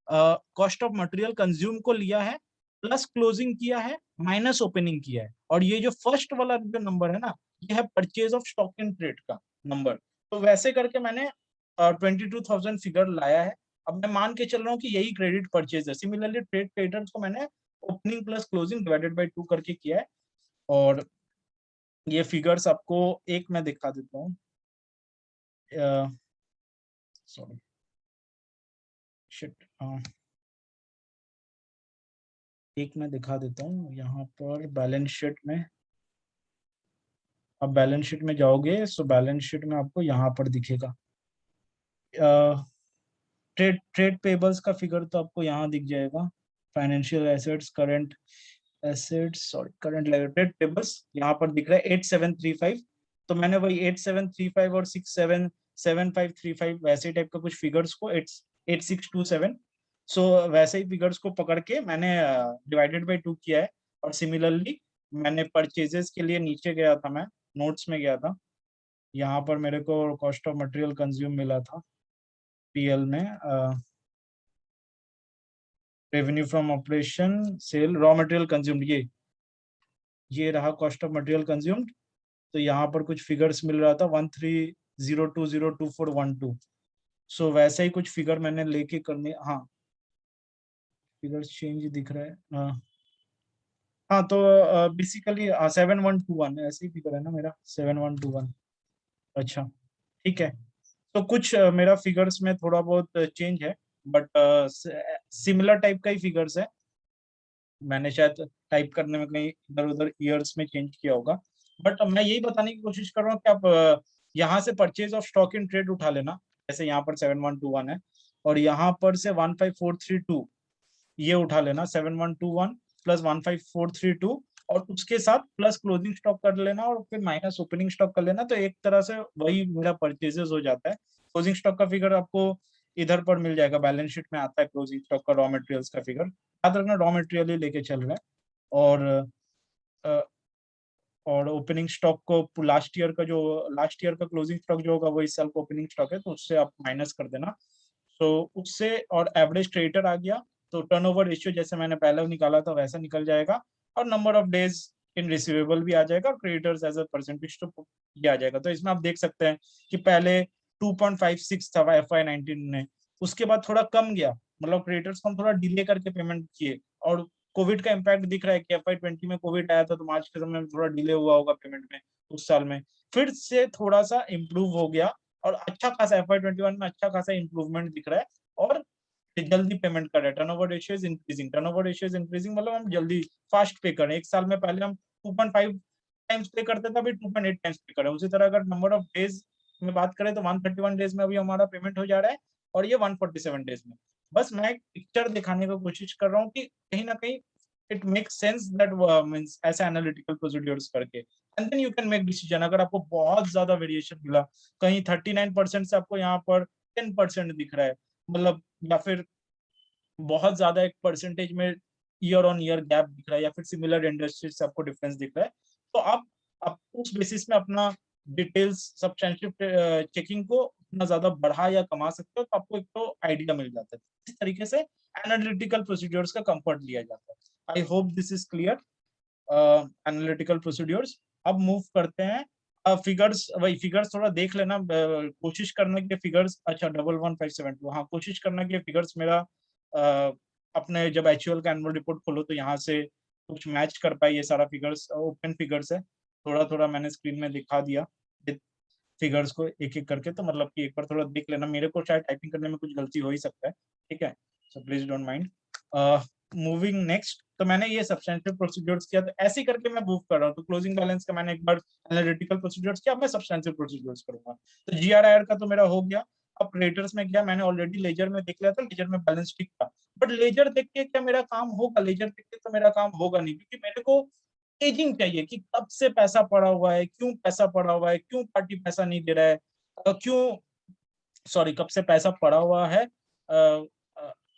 कॉस्ट ऑफ मटेरियल कंज्यूम को लिया है, प्लस क्लोजिंग किया है, माइनस ओपनिंग किया है। और ये जो फर्स्ट वाला जो नंबर है ना, ये है purchase of stock in trade का नंबर। तो वैसे करके मैंने 22,000 फिगर लाया है। अब मैं मान के चल रहा हूँ कि यही क्रेडिट परचेज है। सिमिलरली ट्रेड क्रेडिटर्स को मैंने opening plus closing divided by 2 करके किया है। और ये फिगर्स आपको एक मैं दिखा देता हूँ, सॉरी शिट, एक मैं दिखा देता हूँ यहाँ पर बैलेंस शीट में। अब बैलेंस शीट में जाओगे, सो बैलेंस शीट में आपको यहाँ पर दिखेगा ट्रेड ट्रेड पेबल्स का फिगर, तो आपको यहाँ दिख जाएगा। Financial assets, current assets, sorry current trade payables यहाँ पर दिख रहा है 8735। तो मैंने वही 8735 और 677535 वैसे टाइप का कुछ फिगर्स को 8627, सो वैसे ही फिगर्स को पकड़ के मैंने डिवाइडेड बाय 2 किया है। और सिमिलरली मैंने परचेजेस के लिए नीचे गया था, मैं नोट्स में गया था, यहाँ पर मेरे को कॉस्ट ऑफ मटेरियल कंज्यूम मिला था पीएल में, revenue from operation, sale, raw material consumed, ये रहा कॉस्ट ऑफ मटेरियल कंज्यूम्ड। तो यहाँ पर कुछ फिगर्स मिल रहा था 1302022412। सो वैसे ही कुछ फिगर मैंने लेके करने, हाँ फिगर्स चेंज दिख रहा है, हाँ तो बेसिकली 7121 ऐसे ही फिगर है ना मेरा, 7121। अच्छा, ठीक है। तो कुछ मेरा फिगर्स में थोड़ा बहुत चेंज है, बट सिमिलर टाइप का ही फिगर्स है। मैंने शायद टाइप करने में कहीं इधर उधर ईयर्स में चेंज किया होगा। बट मैं यही बताने की कोशिश कर रहा हूँ कि आप यहाँ से purchase of stock in trade उठा लेना, जैसे यहाँ पर 7121 है, और यहाँ पर से 15432 ये उठा लेना, 7121 प्लस 15432, और उसके साथ प्लस क्लोजिंग स्टॉक कर लेना और फिर माइनस ओपनिंग स्टॉक कर लेना। तो एक तरह से वही मेरा परचेजेस हो जाता है। क्लोजिंग स्टॉक का फिगर आपको इधर पर मिल जाएगा, बैलेंस शीट में आता है क्लोजिंग स्टॉक का, रॉ मटेरियल्स का फिगर। याद रखना रॉ मटेरियल ही लेके चल रहा है। और अ, और ओपनिंग स्टॉक को लास्ट ईयर का क्लोजिंग स्टॉक जो होगा वो इस साल का ओपनिंग स्टॉक है, तो उससे आप माइनस कर देना। तो उससे और एवरेज क्रेडिटर आ गया, तो टर्नओवर रेशियो जैसे मैंने पहले निकाला था वैसा निकल जाएगा, और number of days in receivable भी आ जाएगा, और क्रेडिटर्स एज अ परसेंटेज तो ये आ जाएगा। तो इसमें आप देख सकते हैं कि पहले 2.56 था FY19 में, उसके बाद थोड़ा कम गया, मतलब क्रेडिटर्स को हम थोड़ा डिले करके पेमेंट किए। और कोविड का इम्पैक्ट दिख रहा है कि FY20 में कोविड आया था, तो मार्च के समय में थोड़ा डिले हुआ होगा पेमेंट में, उस साल में फिर से थोड़ा सा इम्प्रूव हो गया। और अच्छा खासा FY21 में अच्छा खासा इंप्रूवमेंट दिख रहा है, और जल्दी पेमेंट कर रहे हैं। Turnover ratio is increasing, turnover ratio is increasing, मतलब हम जल्दी फास्ट पे करें। एक साल में पहले हम 2.5 टाइम्स पे करते थे, अभी 2.8 टाइम्स पे करें। उसी तरह अगर नंबर ऑफ डेज में बात करें तो 131 डेज में अभी हमारा पेमेंट हो जा रहा है, और ये 147 डेज में। बस मैं एक पिक्चर दिखाने की कोशिश कर रहा हूँ कि कहीं ना कहीं it makes sense that means ऐसे एनालिटिकल प्रोसीड्यूर्स करके, and then you can make decision. अगर आपको बहुत ज्यादा वेरिएशन मिला, कहीं 39% से आपको यहाँ पर 10% दिख रहा है, मतलब, या फिर बहुत ज्यादा एक परसेंटेज में ईयर ऑन ईयर गैप दिख रहा है या फिर सिमिलर इंडस्ट्री से आपको डिफरेंस दिख रहा है, तो आप उस बेसिस में अपना डिटेल्स सब्सटेंटिव चेकिंग को इतना ज्यादा बढ़ा या कमा सकते हो, तो आपको एक तो आइडिया मिल जाता है। इस तरीके से एनालिटिकल प्रोसीड्योर्स का कंफर्ट लिया जाता है। I hope this is clear. Analytical procedures. अब मूव करते हैं फिगर्स। वही फिगर्स थोड़ा देख लेना, कोशिश करना कि फिगर्स, अच्छा 11572, हाँ कोशिश करना कि फिगर्स मेरा अपने जब एचयूएल का एनुअल रिपोर्ट खोलो तो यहाँ से कुछ मैच कर पाए। ये सारा फिगर्स ओपन फिगर्स है, थोड़ा थोड़ा मैंने स्क्रीन में दिखा दिया फिगर्स को एक एक करके, तो मतलब कि एक बार थोड़ा देख लेना, मेरे को शायद टाइपिंग करने में कुछ गलती हो ही सकता है, ठीक है, so please don't mind. Moving next, तो मैंने ये सब्सटेंटिव प्रोसीड्योर्स किया, तो ऐसे ही करके मैं मूव कर रहा हूँ। तो क्लोजिंग बैलेंस का मैंने एक बार एनालिटिकल प्रोसीड्योर्स किया, अब मैं सब्सटेंटिव प्रोसीड्योर्स करूंगा। तो जीआरआईआर का तो मेरा हो गया। अब क्रेडिटर्स में क्या, मैंने ऑलरेडी लेजर में देख लिया था, लेजर में बैलेंस ठीक था, बट लेजर देख के क्या मेरा काम होगा? लेजर देख के तो मेरा काम होगा नहीं, क्योंकि मेरे को एजिंग चाहिए कि कब से पैसा पड़ा हुआ है, क्यों पैसा पड़ा हुआ है, क्यों पार्टी पैसा नहीं दे रहा है, क्यों, सॉरी, कब से पैसा पड़ा हुआ है,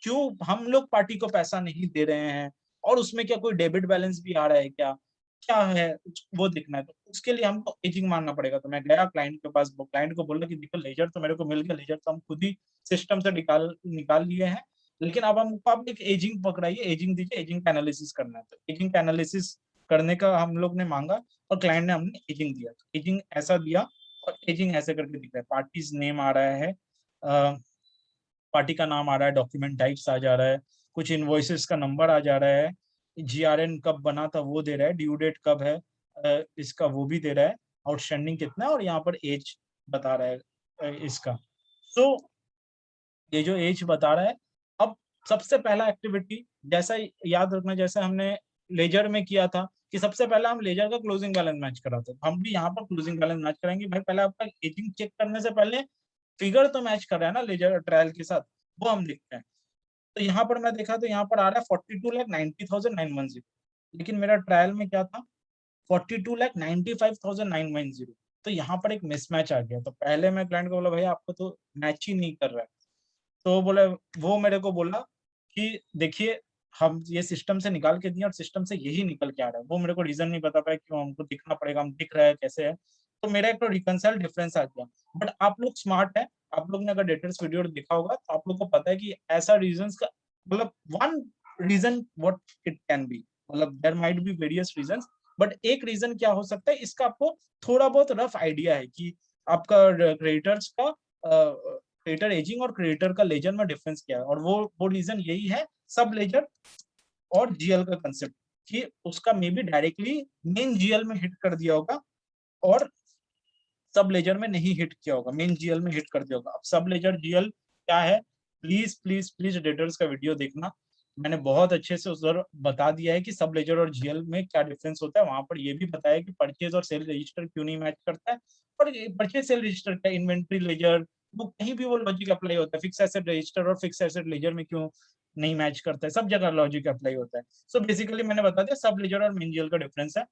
क्यों हम लोग पार्टी को पैसा नहीं दे रहे हैं, और उसमें क्या कोई डेबिट बैलेंस भी आ रहा है क्या, क्या है, वो देखना है। तो उसके लिए हमको एजिंग मानना पड़ेगा। तो मैं गया क्लाइंट के पास, क्लाइंट को बोला कि देखो लेजर तो मेरे को मिल गया, लेजर तो हम खुद ही सिस्टम से निकाल निकाल लिए हैं, लेकिन अब हमको आप एक एजिंग पकड़ाइए, एजिंग दीजिए, एजिंग का एनालिसिस करना है। तो एजिंग का एनालिसिस करने का हम लोग ने मांगा और क्लाइंट ने हमने एजिंग दिया। तो एजिंग ऐसा दिया और एजिंग ऐसे करके दिख रहा है, पार्टीज नेम आ रहा है, पार्टी का नाम आ रहा है, डॉक्यूमेंट टाइप्स आ जा रहा है, कुछ इनवॉइसेस का नंबर आ जा रहा है, जीआरएन कब बना था वो दे रहा है, ड्यू डेट कब है इसका वो भी दे रहा है, आउटस्टैंडिंग कितना है, और यहाँ पर एज बता रहा है इसका। तो ये जो एज बता रहा है, अब सबसे पहला एक्टिविटी, जैसा याद रखना जैसे हमने लेजर में किया था कि सबसे पहले हम लेजर का क्लोजिंग बैलेंस मैच कराते, हम भी यहाँ पर क्लोजिंग बैलेंस मैच कराएंगे। भाई पहले आपका एजिंग चेक करने से पहले फिगर तो मैच कर रहा है ना लेजर ट्रायल के साथ, वो हम देखते हैं। तो यहाँ पर मैं देखा तो यहाँ पर आ रहा है 42,90,910, लेकिन मेरा ट्रायल में क्या था, 42,95,910। तो यहाँ पर एक मिसमैच आ गया। तो पहले मैं क्लाइंट को बोला भाई आपको तो मैच ही नहीं कर रहा है। तो बोले, वो मेरे को बोला कि देखिए हम ये सिस्टम से निकाल के दिए और सिस्टम से यही निकल के आ रहा है। वो मेरे को रीजन नहीं बता पाया क्यों, हमको दिखना पड़ेगा, हम दिख रहा है कैसे है। तो मेरा एक तो रिकंसाइल डिफरेंस आ गया। बट आप लोग स्मार्ट है, आप लोग ने अगर डेटर्स वीडियो देखा होगा तो आप लोग को पता है कि ऐसा रीजंस का मतलब one reason what it can be, मतलब there might be various reasons, but एक रीजन क्या हो सकता है इसका आपको थोड़ा बहुत रफ आइडिया है कि आपका क्रेडिटर्स का क्रेडिटर एजिंग और क्रेडिटर का लेजर में डिफरेंस क्या है। और वो रीजन यही है, सब लेजर और जीएल का कंसेप्ट, कि उसका may be directly main GL में हिट कर दिया होगा और सब लेजर में नहीं हिट किया होगा, मेन जीएल में हिट कर दिया होगा। अब सब लेजर जीएल क्या है, प्लीज प्लीज प्लीज डेटर्स का वीडियो देखना, मैंने बहुत अच्छे से उधर बता दिया है कि सब लेजर और जीएल में क्या डिफरेंस होता है। वहां पर ये भी बताया कि परचेज और सेल रजिस्टर क्यों नहीं मैच करता है, और परचेज सेल रजिस्टर क्या, इन्वेंट्री लेजर, वो कहीं भी वो लॉजिक अप्लाई होता है। फिक्स एसेट रजिस्टर और फिक्स एसेट लेजर में क्यों नहीं मैच करता है, सब जगह लॉजिक अप्लाई होता है। सो बेसिकली मैंने बता दिया सब लेजर और मेन जीएल का डिफरेंस है।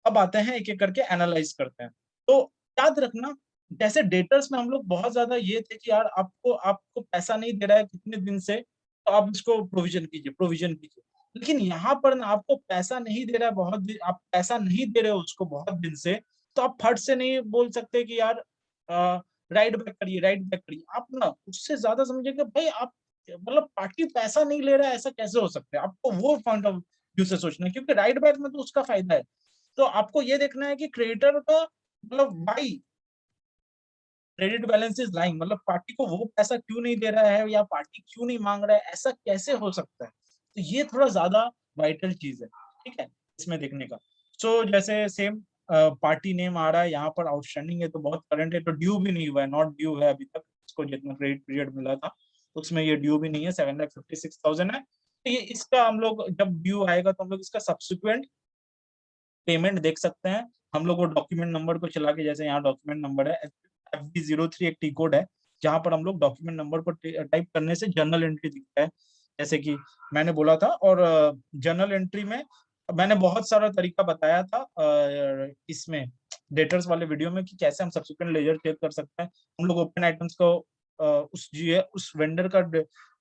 अब आते हैं एक एक करके एनालाइज करते हैं। तो याद रखना, जैसे डेटर्स में हम लोग बहुत ज्यादा ये थे कि यार आपको आपको पैसा नहीं दे रहा है कितने दिन से, तो आप इसको प्रोविजन कीजिए, प्रोविजन कीजिए। लेकिन यहाँ पर ना आपको पैसा नहीं दे रहा है बहुत दिन, आप पैसा नहीं दे रहे हो उसको बहुत दिन से, तो आप फट से नहीं बोल सकते कि यार राइट बैक करिए, राइट बैक करिए। आप ना उससे ज्यादा समझिएगा भाई आप, मतलब पार्टी पैसा नहीं ले रहा है ऐसा कैसे हो सकता है, आपको वो पॉइंट ऑफ व्यू से सोचना है, क्योंकि राइट बैक में तो उसका फायदा है। तो आपको ये देखना है कि क्रेडिटर का मतलब why credit balance is lying, मतलब पार्टी को वो पैसा क्यों नहीं दे रहा है या पार्टी क्यों नहीं मांग रहा है, ऐसा कैसे हो सकता है। तो ये थोड़ा ज्यादा वाइटल चीज है, ठीक है, इसमें देखने का। सो जैसे सेम पार्टी नेम आ रहा है यहाँ पर, आउटस्टैंडिंग है तो बहुत करंट है, तो ड्यू भी नहीं हुआ है, नॉट ड्यू है अभी तक, इसको जितना क्रेडिट पीरियड मिला था उसमें ये ड्यू भी नहीं है, 7,56,000 है। तो ये इसका हम लोग जब ड्यू आएगा तो हम लोग इसका सब्सिक्वेंट पेमेंट देख सकते हैं। हम लोग वो डॉक्यूमेंट नंबर को चला के, जैसे यहाँ डॉक्यूमेंट नंबर है FB03, एक टी कोड है जहां पर हम लोग डॉक्यूमेंट नंबर को टाइप करने से जर्नल एंट्री दिखता है, जैसे कि मैंने बोला था। और जर्नल एंट्री में मैंने बहुत सारा तरीका बताया था इसमें डेटर्स वाले वीडियो में कि कैसे हम सब्सिक्वेंट लेजर चेक कर सकते हैं। हम लोग ओपन आइटम्स को उस वेंडर का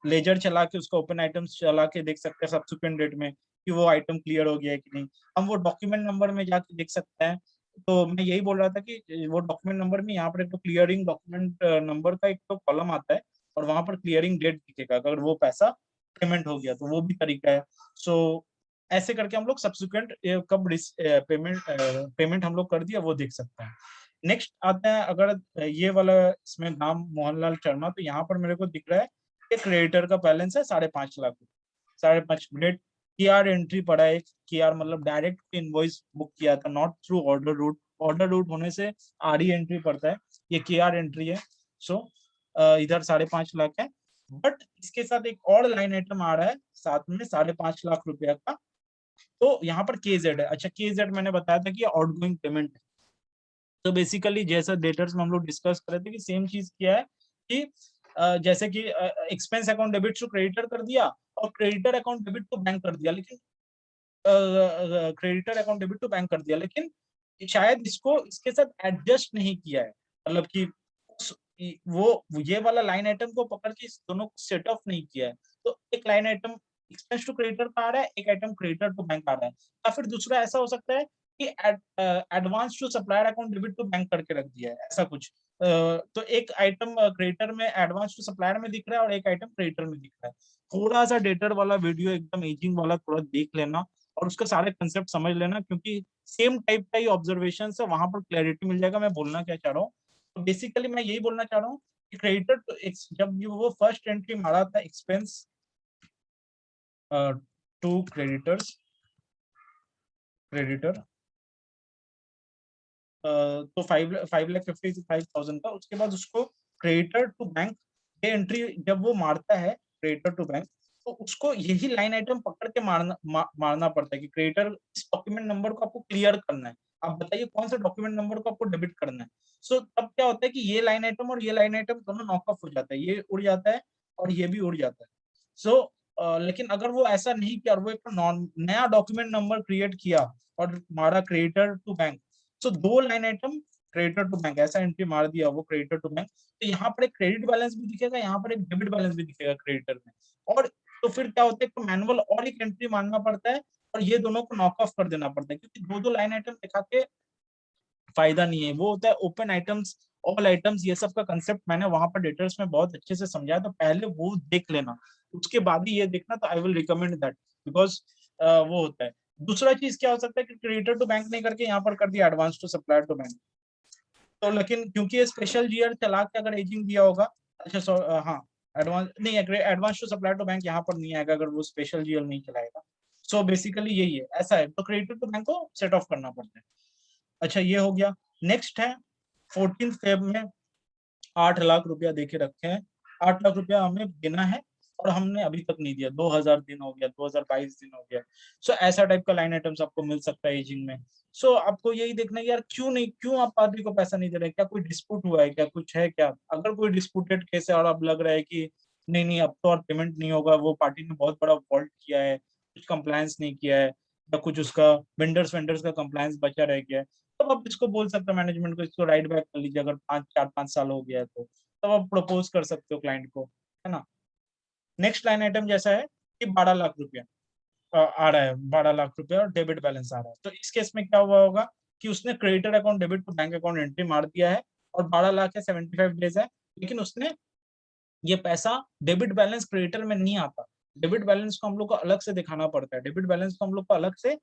लेजर चला के, उसका ओपन आइटम्स चला के देख सकते हैं सब्सिक्वेंट डेट में कि वो आइटम क्लियर हो गया है कि नहीं। हम वो डॉक्यूमेंट नंबर में जाके देख सकते हैं। तो मैं यही बोल रहा था कि वो डॉक्यूमेंट नंबर में यहाँ पर एक तो क्लियरिंग डॉक्यूमेंट नंबर का एक तो कॉलम आता है और वहां पर क्लियरिंग डेट दिखेगा अगर वो पैसा पेमेंट हो गया, तो वो भी तरीका है। सो ऐसे करके हम लोग सब्सिक्वेंट कब पेमेंट हम लोग कर दिया वो देख सकते हैं। नेक्स्ट आता है, अगर ये वाला इसमें नाम मोहनलाल शर्मा, तो यहाँ पर मेरे को दिख रहा है कि क्रेडिटर का बैलेंस है 5.5 लाख, 5.5 मिनट KR एंट्री पड़ा है। KR मतलब डायरेक्ट इनवॉइस बुक किया था, not through order route. Order route होने से RE एंट्री पड़ता है, ये KR एंट्री है। सो इधर 5.5 लाख है, बट इसके साथ एक और लाइन आइटम आ रहा है साथ में 5.5 लाख रुपया का। तो यहाँ पर KZ है। अच्छा, KZ मैंने बताया था कि आउटगोइंग पेमेंट है। तो बेसिकली जैसा डेटर्स में हम लोग डिस्कस कर रहे थे कि सेम चीज किया है कि जैसे कि expense account debit to creditor कर दिया और creditor account debit to bank कर दिया, लेकिन creditor account debit to bank कर दिया, लेकिन शायद इसको इसके साथ एडजस्ट नहीं किया है। मतलब कि वो ये वाला लाइन आइटम को पकड़ के इस दोनों को सेट ऑफ नहीं किया है। तो एक line item expense to creditor का आ रहा है, एक आइटम क्रेडिटर टू बैंक आ रहा है। या फिर दूसरा ऐसा हो सकता है कि advance to supplier account debit to bank करके रख दिया है, ऐसा कुछ। तो एक आइटम क्रेडिटर में एडवांस टू सप्लायर में दिख रहा है और एक आइटम क्रेडिटर में दिख रहा है। थोड़ा सा डेटर वाला वीडियो एकदम एजिंग वाला थोड़ा देख लेना और उसके सारे कंसेप्ट समझ लेना, क्योंकि सेम टाइप का ही ऑब्जर्वेशन है, वहां पर क्लैरिटी मिल जाएगा मैं बोलना क्या चाह रहा हूँ। तो बेसिकली मैं यही बोलना चाह रहा हूँ कि क्रेडिटर तो जब वो फर्स्ट एंट्री मारा था एक्सपेंस टू क्रेडिटर तो 5,55,000 का, उसके बाद उसको क्रेडिटर टू बैंक ये एंट्री जब वो मारता है क्रेडिटर टू बैंक, तो उसको यही लाइन आइटम पकड़ के मारना पड़ता है कि क्रेडिटर इस डॉक्यूमेंट नंबर को आपको क्लियर करना है। आप बताइए कौन सा डॉक्यूमेंट नंबर को आपको डेबिट करना है। सो तब क्या होता है कि ये लाइन आइटम और ये लाइन आइटम दोनों नॉक ऑफ हो जाता है, ये उड़ जाता है और ये भी उड़ जाता है। सो लेकिन अगर वो ऐसा नहीं किया और वो एक नया डॉक्यूमेंट नंबर क्रिएट किया और मारा क्रेडिटर टू बैंक, सो दो line item creditor to bank ऐसा एंट्री मार दिया वो क्रेडिटर टू बैंक, तो यहाँ पर एक क्रेडिट बैलेंस भी दिखेगा, यहाँ पर एक डेबिट बैलेंस भी दिखेगा क्रेडिटर में। और तो फिर क्या होता है कि मैनुअल और एक एंट्री मारना पड़ता है और ये दोनों को नॉक ऑफ कर देना पड़ता है, क्योंकि दो दो लाइन आइटम दिखा के फायदा नहीं है। वो होता है ओपन आइटम्स, ऑल आइटम्स, ये सब का कंसेप्ट मैंने वहां पर डिटेल्स में बहुत अच्छे से समझाया, तो पहले वो देख लेना, उसके बाद ही ये देखना। तो I will recommend that, because वो होता है। दूसरा चीज क्या हो सकता है कि क्रेडिटर टू बैंक नहीं करके यहाँ पर कर दिया advance to supplier to bank, तो लेकिन क्योंकि ये स्पेशल जीआर चला के अगर एजिंग दिया होगा, अच्छा हाँ, एडवांस नहीं है, advance to supplier to bank यहाँ पर नहीं आएगा अगर वो स्पेशल जीआर नहीं चलाएगा। सो बेसिकली यही है, ऐसा है। तो क्रेडिटर टू बैंक को सेट ऑफ करना पड़ता है। अच्छा, ये हो गया। नेक्स्ट है 14 फेब में 8 लाख रुपया देके रखे हैं, 8 लाख रुपया हमें देना है और हमने अभी तक नहीं दिया। 2000 दिन हो गया, 2022 दिन हो गया। सो ऐसा टाइप का लाइन आइटम्स आपको मिल सकता है एजिंग में। सो आपको यही देखना है यार, क्यों आप आदमी को पैसा नहीं दे रहे, क्या कोई डिस्प्यूट हुआ है, क्या कुछ है क्या। अगर कोई डिस्प्यूटेड केस है और अब लग रहा है कि नहीं नहीं अब तो और पेमेंट नहीं होगा, वो पार्टी ने बहुत बड़ा फॉल्ट किया है, कुछ कंप्लायंस नहीं किया है, या कुछ उसका वेंडर्स का कंप्लायंस बचा रह गया है, तब आप इसको बोल सकते हो मैनेजमेंट को, इसको राइट बैक कर लीजिए। अगर 4-5 साल हो गया है तो तब आप प्रपोज कर सकते हो क्लाइंट को, है ना। नेक्स्ट लाइन आइटम जैसा है कि 12 लाख रुपया आ रहा है, 12 लाख रुपया और डेबिट बैलेंस आ रहा है। तो इस केस में क्या हुआ होगा कि उसने creditor account debit to bank account entry मार दिया है और 12 लाख है, 75 डेज है, लेकिन उसने ये पैसा डेबिट बैलेंस क्रेडिटर में नहीं आता। डेबिट बैलेंस को हम लोग को अलग से दिखाना पड़ता है, डेबिट बैलेंस को हम लोग को अलग से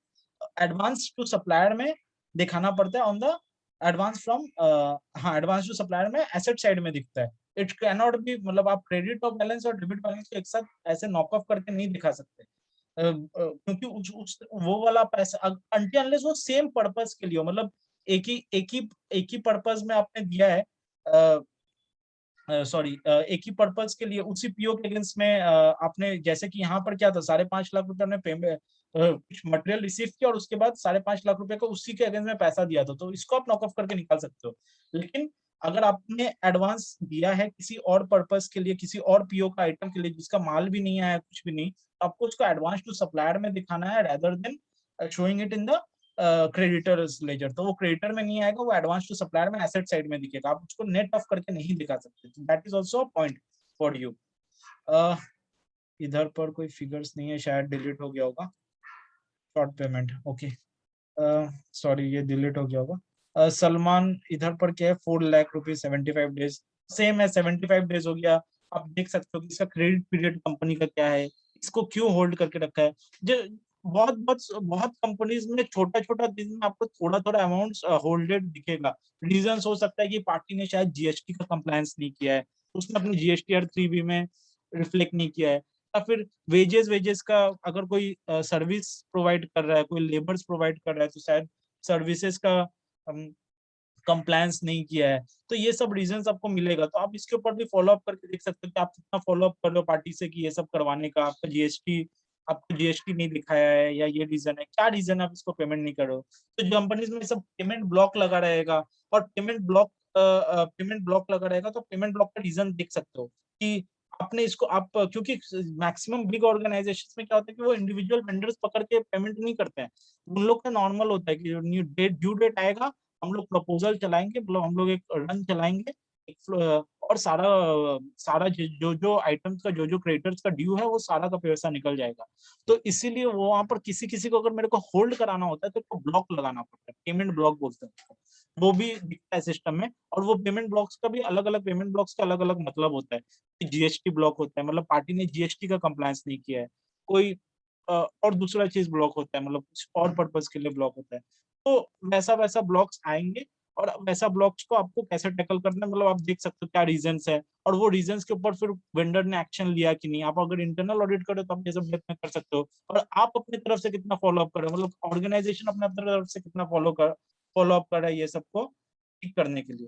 एडवांस टू सप्लायर में दिखाना पड़ता है, ऑन द एडवांस फ्रॉम हाँ, एडवांस टू सप्लायर में एसेट साइड में दिखता है। इट कैन नॉट बी, मतलब आप क्रेडिट ऑफ बैलेंस और डेबिट बैलेंस को एक साथ ऐसे नॉक ऑफ करके नहीं दिखा सकते, क्योंकि वो वाला पैसा अनटिल अनलेस वो सेम पर्पस के लिए हो, मतलब एक ही पर्पस में आपने दिया है, सॉरी एक ही पर्पस के लिए उसी पीओ के अगेंस्ट में आपने, जैसे कि यहाँ पर क्या था 5.5 लाख रुपए हमने पेमेंट कुछ मटेरियल रिसीव किया और उसके बाद 5.5 लाख रुपए को उसी के अगेंस्ट में पैसा दिया था, तो इसको आप नॉक ऑफ करके निकाल सकते हो। लेकिन अगर आपने एडवांस दिया है किसी और पर्पस के लिए, किसी और पीओ का आइटम के लिए जिसका माल भी नहीं आया कुछ भी नहीं, तो आपको उसको एडवांस टू सप्लायर में दिखाना है rather than showing it in the creditors ledger, तो वो क्रेडिटर में नहीं आएगा, वो एडवांस टू सप्लायर में एसेट साइड में दिखेगा, आप उसको नेट ऑफ करके नहीं दिखा सकते, that is also a point for you. इधर पर कोई फिगर्स नहीं है, शायद डिलीट हो गया होगा, शॉर्ट पेमेंट, ओके, सॉरी ये डिलीट हो गया होगा। सलमान इधर पर क्या है, 4 लाख रुपीज 75 डेज, सेम है, 75 डेज हो गया। आप देख सकते हो कि इसका क्रेडिट पीरियड कंपनी का क्या है, इसको क्यों होल्ड करके रखा है। जो बहुत बहुत बहुत कंपनीज में छोटा छोटा दिन में आपको थोड़ा थोड़ा अमाउंट होल्डेड दिखेगा। रीजन हो सकता है कि पार्टी ने शायद जीएसटी का कंप्लायंस नहीं किया है, उसने अपनी जीएसटीआर 3B में रिफ्लेक्ट नहीं किया है, या फिर वेजेस वेजेस का अगर कोई सर्विस प्रोवाइड कर रहा है, कोई लेबर्स प्रोवाइड कर रहा है, तो शायद सर्विसेज का कंप्लायंस नहीं किया है। तो ये सब रीजंस आपको मिलेगा, तो आप इसके ऊपर भी फॉलो अप करके देख सकते हो कि आप कितना फॉलो अप कर रहे हो पार्टी से कि ये सब करवाने का, आपको जीएसटी नहीं दिखाया है, या ये रीजन है, क्या रीजन है आप इसको पेमेंट नहीं कर रहे हो। तो जो कंपनीज में सब पेमेंट ब्लॉक लगा रहेगा, और पेमेंट ब्लॉक लगा रहेगा, तो पेमेंट ब्लॉक का रीजन देख सकते हो कि आपने इसको आप, क्योंकि मैक्सिमम बिग ऑर्गेनाइजेशंस में क्या होता है कि वो इंडिविजुअल वेंडर्स पकड़ के पेमेंट नहीं करते हैं। उन लोग का नॉर्मल होता है कि ड्यू डेट आएगा, हम लोग प्रपोजल चलाएंगे, मतलब हम लोग एक रन चलाएंगे, और सारा सारा जो जो आइटम्स का जो जो क्रेडिटर्स का ड्यू है वो सारा का पैसा निकल जाएगा। तो इसीलिए वो वहां पर किसी किसी को अगर मेरे को होल्ड कराना होता है तो ब्लॉक लगाना पड़ता है, पेमेंट ब्लॉक बोलते हैं उसको। वो भी दिखता है सिस्टम में, और वो पेमेंट ब्लॉक्स का भी अलग अलग, पेमेंट ब्लॉक्स का अलग अलग मतलब होता है। जीएसटी ब्लॉक होता है, मतलब पार्टी ने जीएसटी का कंप्लायंस नहीं किया है, कोई और दूसरा चीज ब्लॉक होता है, मतलब कुछ और पर्पज के लिए ब्लॉक होता है। तो वैसा वैसा ब्लॉक्स आएंगे, और वैसा ब्लॉक्स को आपको कैसे टैकल करना है, मतलब आप देख सकते हो क्या रीजंस है, और वो रीजंस के ऊपर फिर वेंडर ने एक्शन लिया कि नहीं। आप अगर इंटरनल ऑडिट करो तो आप ये सब डेप्थ में कर सकते हो, और आप अपनी तरफ से कितना फॉलो अप करो, मतलब ऑर्गेनाइजेशन अपने अपनी तरफ से कितना फॉलो अप कर रहा है ये सबको ठीक करने के लिए।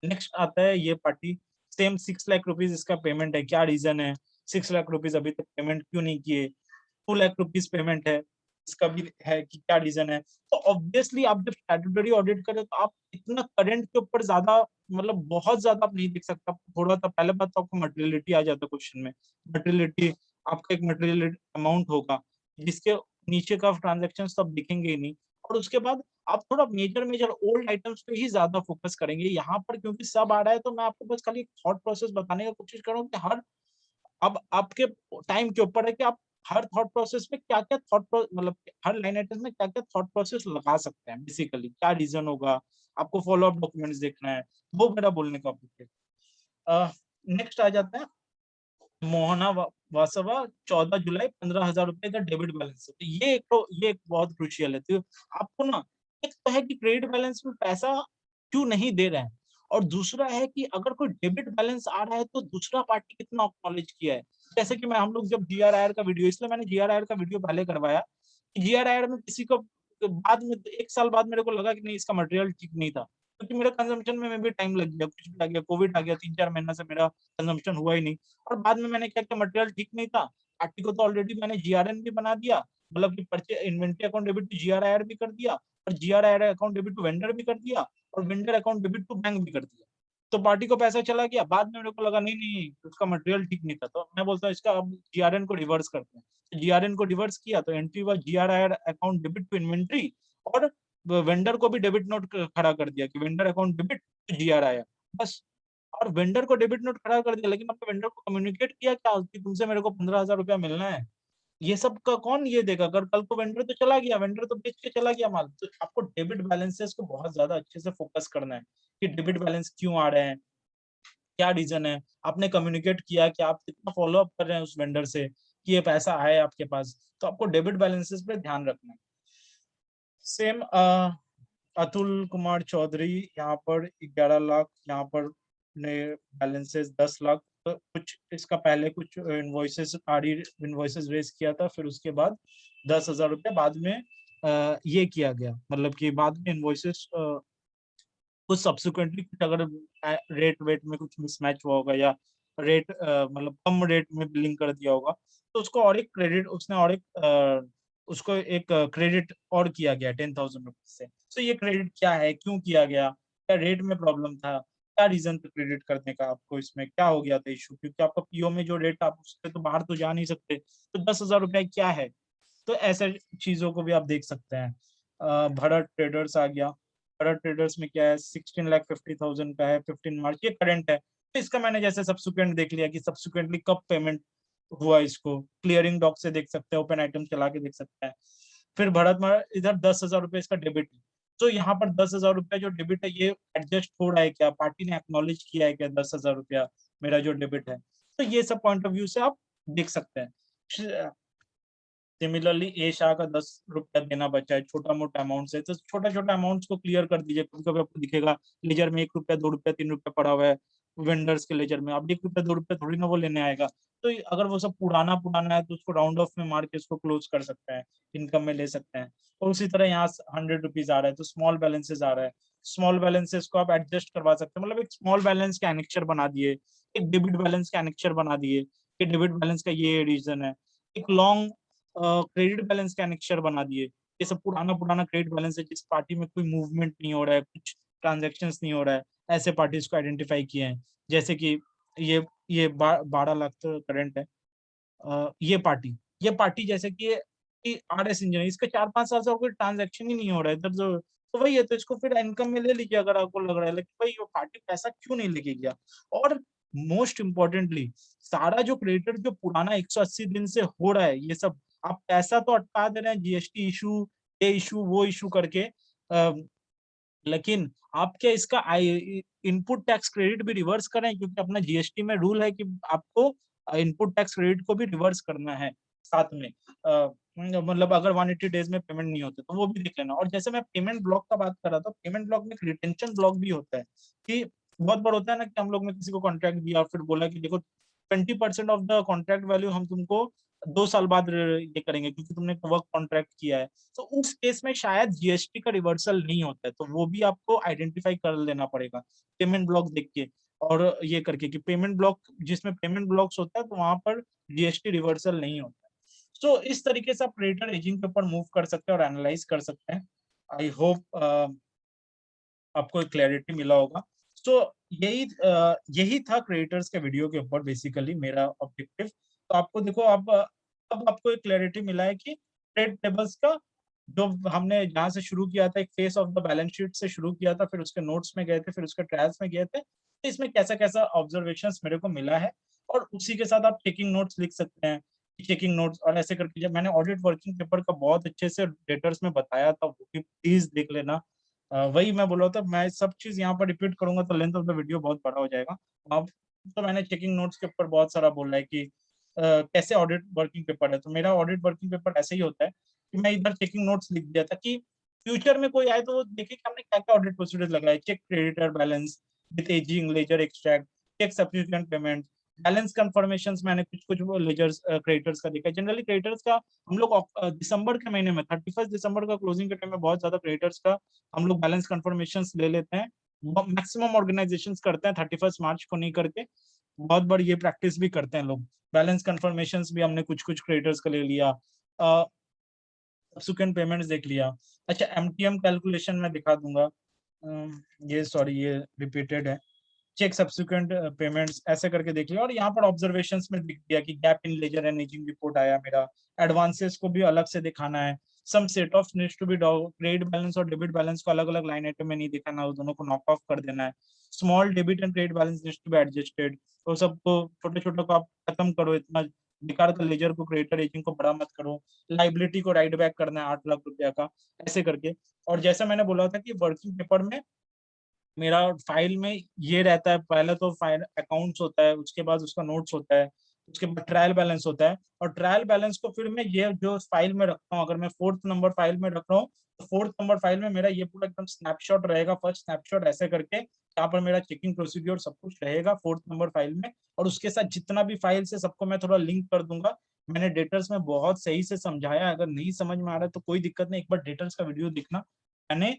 नेक्स्ट आता है ये पार्टी, सेम 6 लाख रुपीज इसका पेमेंट है, क्या रीजन है, 6 लाख रुपीज अभी तक पेमेंट क्यों नहीं किए, 2 लाख रुपीज पेमेंट है, इसका भी है कि क्या रीजन है। तो ऑब्वियसली आप जब स्टैट्यूटरी ऑडिट करें तो आप इतना करंट के ऊपर ज्यादा, मतलब बहुत ज्यादा आप नहीं देख सकते, आपको थोड़ा सा पहले बात तो आपको मटेरियलिटी आ जाता है क्वेश्चन में। मटेरियलिटी, आपका एक मटेरियल अमाउंट होगा जिसके नीचे का ट्रांजेक्शन तो आप दिखेंगे ही नहीं, और उसके बाद आप थोड़ा मेजर मेजर ओल्ड आइटम्स पे ही ज्यादा फोकस करेंगे यहाँ पर, क्योंकि सब आ रहा है। तो मैं आपको बस खाली थॉट प्रोसेस बताने का कोशिश कर रहा हूँ कि हर, अब आपके टाइम के ऊपर है कि आप हर थॉट प्रोसेस में क्या क्या मतलब हर लाइन आइटम में क्या क्या थॉट प्रोसेस लगा सकते हैं, बेसिकली क्या रीजन होगा, आपको फॉलो अप डॉक्यूमेंट्स देखना है, वो मेरा बोलने का ऑब्जेक्टिव है। नेक्स्ट आ जाता है मोहना वासवा, 14 जुलाई, 15,000 रुपए का डेबिट बैलेंस है। तो ये एक बहुत क्रुशियल है। तो आपको ना, एक तो है कि क्रेडिट बैलेंस में पैसा क्यों नहीं दे रहे हैं, और दूसरा है कि अगर कोई डेबिट बैलेंस आ रहा है तो दूसरा पार्टी कितना अक्नॉलेज किया है। जैसे कि मैं हम लोग जब जीआरआईआर का वीडियो, इसलिए मैंने जीआरआईआर का वीडियो पहले करवाया कि जीआरआईआर में किसी को बाद में 1 साल बाद मेरे को लगा कि नहीं इसका मटेरियल ठीक नहीं था, क्योंकि मेरा कंजम्पशन में भी टाइम लग गया, कुछ भी आ गया, कोविड आ गया, 3-4 महीना से मेरा कंजम्पशन हुआ ही नहीं। और बाद में मैंने क्या किया, मटेरियल ठीक नहीं था, पार्टी को तो ऑलरेडी मैंने जीआरएन भी बना दिया, मतलब कि परचे inventory account debit to GRIR भी कर दिया, और GRIR account debit to vendor भी कर दिया, और vendor account debit to bank भी कर दिया। तो पार्टी को पैसा चला गया, बाद में मेरे को लगा नहीं नहीं उसका मटेरियल ठीक नहीं था, तो मैं बोलता हूँ इसका अब जीआरएन को रिवर्स करते हैं। तो जीआरएन को रिवर्स किया तो एंट्री हुआ जीआरआईआर अकाउंट डेबिट टू इन्वेंट्री, और वेंडर को भी डेबिट नोट खड़ा कर दिया कि वेंडर अकाउंट डेबिट टू जीआरआईआर, बस। और वेंडर को डेबिट नोट खड़ा कर दिया, लेकिन आपने वेंडर को कम्युनिकेट किया क्या कि तुमसे मेरे को 15,000 रुपया मिलना है। ये सब का कौन ये देगा, अगर कल को वेंडर तो चला गया, वेंडर तो बेच के चला गया माल। तो आपको डेबिट बैलेंसेस को बहुत ज्यादा अच्छे से फोकस करना है कि डेबिट बैलेंस क्यों आ रहे हैं, क्या रीजन है, आपने कम्युनिकेट किया कि आप कितना फॉलो अप कर रहे हैं उस वेंडर से कि ये पैसा आए आपके पास। तो आपको डेबिट बैलेंसेस पे ध्यान रखना है। सेम अतुल कुमार चौधरी, यहाँ पर 11 लाख, यहाँ पर ने बैलेंसेस 10 लाख। तो कुछ इसका पहले कुछ इनवॉइसेस आरई इनवॉइसेस रेज किया था, फिर उसके बाद 10,000 रुपये बाद में ये किया गया, मतलब कि बाद में इनवॉइसेस कुछ सब्सिक्वेंटली कुछ अगर रेट वेट में कुछ मिसमैच हुआ होगा, या रेट मतलब कम रेट में बिलिंग कर दिया होगा, तो उसको और एक क्रेडिट उसने और एक उसको एक क्रेडिट और किया गया 10,000 रुपीज से। तो ये क्रेडिट क्या है, क्यों किया गया, क्या रेट में प्रॉब्लम था, क्या रीजन था क्रेडिट करने का, आपको इसमें क्या हो गया था इशू, क्योंकि आपका पीओ में जो रेट आप उससे तो बाहर तो जा नहीं सकते, तो 10,000 रुपया क्या है। तो ऐसे चीजों को भी आप देख सकते हैं। भरत ट्रेडर्स आ गया। भरत ट्रेडर्स में क्या है, 16,50,000 का है, 15 मार्च, ये करंट है। तो इसका मैंने जैसे सब्सिक्वेंट देख लिया कि सब्सिक्वेंटली कब पेमेंट हुआ, इसको क्लियरिंग डॉक से देख सकते हैं, ओपन आइटम चला के देख सकते हैं। फिर भरत में इधर 10,000 रुपए इसका डेबिट है। तो यहाँ पर 10,000 रुपया जो डेबिट है ये एडजस्ट हो रहा है क्या, पार्टी ने एक्नॉलेज किया है क्या 10,000 रुपया मेरा जो डेबिट है। तो ये सब पॉइंट ऑफ व्यू से आप देख सकते हैं। सिमिलरली ए शाह का 10 रुपया देना बचा है, छोटा मोटा अमाउंट है, तो छोटा छोटा अमाउंट्स को क्लियर कर दीजिए। कभी कभी आपको दिखेगा लेजर में 1 रुपया, 2 रुपया, 3 रुपया पड़ा हुआ है वेंडर्स के लेजर में, अब 1 रुपया 2 रुपया थोड़ी ना वो लेने आएगा। तो अगर वो सब पुराना पुराना है तो उसको राउंड ऑफ में मार के उसको क्लोज कर सकते हैं, इनकम में ले सकते हैं। और उसी तरह यहाँ 100 रुपीज आ रहा है तो स्मॉल बैलेंसेस आ रहा है, स्मॉल बैलेंसेस को आप एडजस्ट करवा सकते हैं। मतलब एक स्मॉल बैलेंस के एनेक्चर बना दिए, एक डेबिट बैलेंस के एनेक्चर बना दिए कि डेबिट बैलेंस का ये रीजन है। एक लॉन्ग क्रेडिट बैलेंस के एनेक्चर बना दिए, ये सब पुराना पुराना क्रेडिट बैलेंस है जिस पार्टी में कोई मूवमेंट नहीं हो रहा है, कुछ ट्रांजेक्शन्स नहीं हो रहा है, ऐसे पार्टीज को आइडेंटिफाई किए हैं। जैसे कि ये 12 लाख तो करंट है। ये पार्टी जैसे कि RS इंजीनियर, इसका 4-5 साल से और कोई ट्रांजेक्शन ही नहीं हो रहा है इधर, जो तो वही है, तो इसको फिर इनकम में ले लीजिए अगर आपको लग रहा है, लेकिन भाई वो पार्टी पैसा क्यों नहीं लेके गया। और मोस्ट इम्पोर्टेंटली सारा जो क्रेडिटर जो पुराना 180 दिन से हो रहा है, ये सब आप पैसा तो अटका दे रहे हैं जीएसटी इशू, ये इशू वो इशू करके, लेकिन आप क्या इसका इनपुट टैक्स क्रेडिट भी रिवर्स करें, क्योंकि अपना जीएसटी में रूल है कि आपको इनपुट टैक्स क्रेडिट को भी रिवर्स करना है साथ में। मतलब अगर 180 डेज में पेमेंट नहीं होते तो वो भी देख लेना। और जैसे मैं पेमेंट ब्लॉक का बात कर रहा था, पेमेंट ब्लॉक में रिटेंशन ब्लॉक भी होता है कि बहुत बार होता है ना कि हम लोग ने किसी को कॉन्ट्रैक्ट दिया और फिर बोला कि देखो 20% ऑफ द कॉन्ट्रैक्ट वैल्यू हम तुमको 2 साल बाद ये करेंगे क्योंकि तुमने वर्क कॉन्ट्रैक्ट किया है। तो उस केस में शायद जीएसटी का रिवर्सल नहीं होता है, तो वो भी आपको आइडेंटिफाई कर लेना पड़ेगा पेमेंट ब्लॉक देख के, और ये करके कि पेमेंट ब्लॉक, जिसमें पेमेंट ब्लॉक्स होता है तो वहां पर जीएसटी रिवर्सल नहीं होता है। सो इस तरीके से आप क्रेडिटर एजिंग के ऊपर मूव कर सकते हैं और एनालाइज कर सकते हैं। आई होप आपको एक क्लैरिटी मिला होगा। सो यही था क्रिएटर्स के वीडियो के ऊपर बेसिकली मेरा ऑब्जेक्टिव। तो आपको देखो अब आपको एक क्लैरिटी मिला है कि ट्रेड टेबल्स का जो हमने जहाँ से शुरू किया था, एक face of the balance sheet से शुरू किया था, फिर उसके नोट्स में गए थे, फिर उसके ट्रायल्स में गए थे, तो इसमें कैसा कैसा ऑब्जर्वेशंस मेरे को मिला है। और उसी के साथ आप चेकिंग नोट्स लिख सकते हैं, चेकिंग नोट्स, और ऐसे करके जब मैंने ऑडिट वर्किंग पेपर का बहुत अच्छे से डेटर्स में बताया था, वो भी प्लीज देख लेना। वही मैं बोल रहा था, मैं सब चीज यहाँ पर रिपीट करूंगा तो लेंथ ऑफ द वीडियो बहुत बड़ा हो जाएगा। अब तो मैंने चेकिंग नोट्स के ऊपर बहुत सारा बोला है कि कैसे ऑडिट वर्किंग पेपर है। तो मेरा ऑडिट वर्किंग पेपर ऐसे ही होता है कि मैं इधर चेकिंग नोट्स लिख दिया था कि फ्यूचर में कोई आए तो वो देखे कि हमने क्या क्या ऑडिट प्रोसीजर लगाए, check creditor balance with ageing ledger extract, check subsequent payment, balance confirmation. मैंने कुछ कुछ लेजर्स क्रेडिटर्स का देखा, जनरली क्रेडिटर्स का हम लोग दिसंबर के महीने में 31 दिसंबर का क्लोजिंग के टाइम में बहुत ज्यादा क्रेडिटर्स का हम लोग बैलेंस कंफर्मेशन ले लेते हैं। मैक्सिमम ऑर्गेनाइजेशन करते हैं 31 मार्च को नहीं करके, बहुत बार ये प्रैक्टिस भी करते हैं लोग। बैलेंस कंफर्मेशन भी हमने कुछ कुछ क्रेडिटर्स का ले लिया, सब्सिक्वेंट पेमेंट्स देख लिया। अच्छा, एमटीएम कैलकुलेशन में दिखा दूंगा, ये सॉरी ये रिपीटेड है, चेक सब्सिक्वेंट पेमेंट्स ऐसे करके देख लिया। और यहाँ पर ऑब्जर्वेशंस में दिख गया कि gap in ledger and ageing report आया मेरा, एडवांसेस को भी अलग से दिखाना है, some set off needs to be credit balance और डेबिट बैलेंस को अलग अलग लाइन आइटम में नहीं दिखाना, उस दोनों को नॉक ऑफ कर देना है। Small debit and credit balance needs to be adjusted, तो सबको छोटे छोटे को आप खत्म करो, इतना बेकार का लेजर को क्रेडिटर एजिंग को बड़ा मत करो, लाइबिलिटी को राइट बैक करना है 8 लाख रुपया का, ऐसे करके। और जैसा मैंने बोला था कि वर्किंग पेपर में मेरा फाइल में ये रहता है, पहले तो फाइल अकाउंट्स होता है, उसके बाद उसका नोट्स होता है, उसके बाद ट्रायल बैलेंस होता है, और ट्रायल बैलेंस को फिर मैं ये जो फाइल में रखता हूँ, अगर मैं 4th नंबर फाइल में रख रहा हूँ तो 4th नंबर फाइल में मेरा ये पूरा एकदम स्नैपशॉट रहेगा, फर्स्ट स्नैपशॉट ऐसे करके, यहाँ पर मेरा चेकिंग प्रोसीड्योर सब कुछ रहेगा 4th नंबर फाइल में। और उसके साथ जितना भी फाइल्स है सबको मैं थोड़ा लिंक कर दूंगा। मैंने डेटर्स में बहुत सही से समझाया, अगर नहीं समझ में आ रहा है तो कोई दिक्कत नहीं, एक बार डेटर्स का वीडियो देखना, मैंने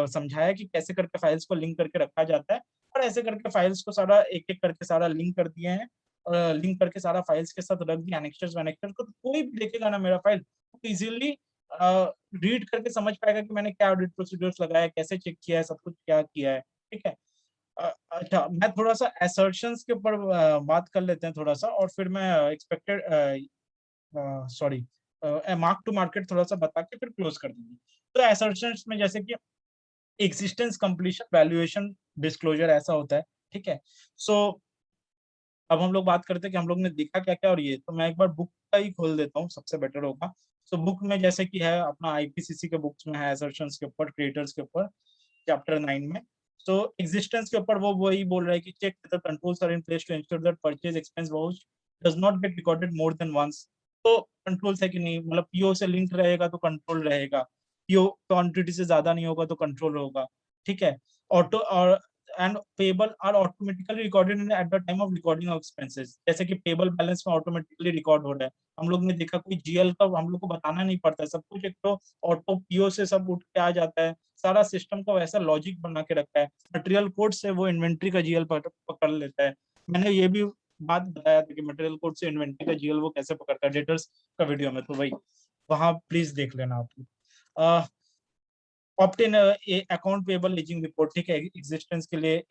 समझाया कि कैसे करके फाइल्स को लिंक करके रखा जाता है। और ऐसे करके फाइल्स को सारा एक एक करके सारा लिंक कर दिए हैं, और लिंक करके सारा फाइल्स के साथ रख दिया एनेक्स्टर्स वैनेक्स्टर्स को, तो कोई भी देखेगा ना मेरा फाइल इजीली रीड करके समझ पाएगा कि मैंने क्या ऑडिट प्रोसीजर्स लगाया, कैसे चेक किया है, सब कुछ क्या किया है। ठीक है। अच्छा, मैं थोड़ा सा असर्शंस के ऊपर बात कर लेते हैं थोड़ा सा, और फिर मैं expected sorry mark to market थोड़ा सा बता के फिर क्लोज कर देंगे। तो असर्शंस में जैसे कि एग्जिस्टेंस, कंप्लीशन, वैल्यूएशन, डिस्क्लोजर ऐसा होता है, ठीक है। सो अब हम लोग बात करते हैं कि हम लोग ने देखा क्या क्या, और ये तो मैं एक बार बुक का ही खोल देता हूँ, सबसे बेटर होगा। सो बुक में जैसे कि है अपना आईपीसीसी के बुक्स में है असर्शंस के ऊपर, क्रिएटर्स के ऊपर, चैप्टर 9 में। सो एग्जिस्टेंस के ऊपर वो वही बोल रहा है कि check the controls are in place to ensure that purchase expense voucher does not get recorded more than once. तो कंट्रोल्स है कि नहीं, मतलब पीओ से लिंक रहेगा तो कंट्रोल रहेगा, पीओ क्वांटिटी से ज्यादा नहीं होगा तो कंट्रोल होगा, ठीक है। ऑटो और and payable are automatically recorded in at the time of recording of expenses, जैसे कि पेबल बैलेंस में ऑटोमेटिकली रिकॉर्ड हो रहा है। हम लोग ने देखा कोई जीएल का हम लोग को बताना नहीं पड़ता है, सब कुछ एक तो ऑटो पीओ से सब उठ के आ जाता है, सारा सिस्टम का वैसा लॉजिक बना के रखा है। मटेरियल कोड से वो इन्वेंट्री का जीएल पकड़ लेता है। मैंने ये भी बात बताया था कि मटेरियल कोड से इन्वेंट्री का जीएल वो कैसे पकड़ता है डेटर्स का वीडियो में, तो वही वहां प्लीज देख लेना आप। Obtain account payable ageing report, ठीक है, एग्जिस्टेंस के लिए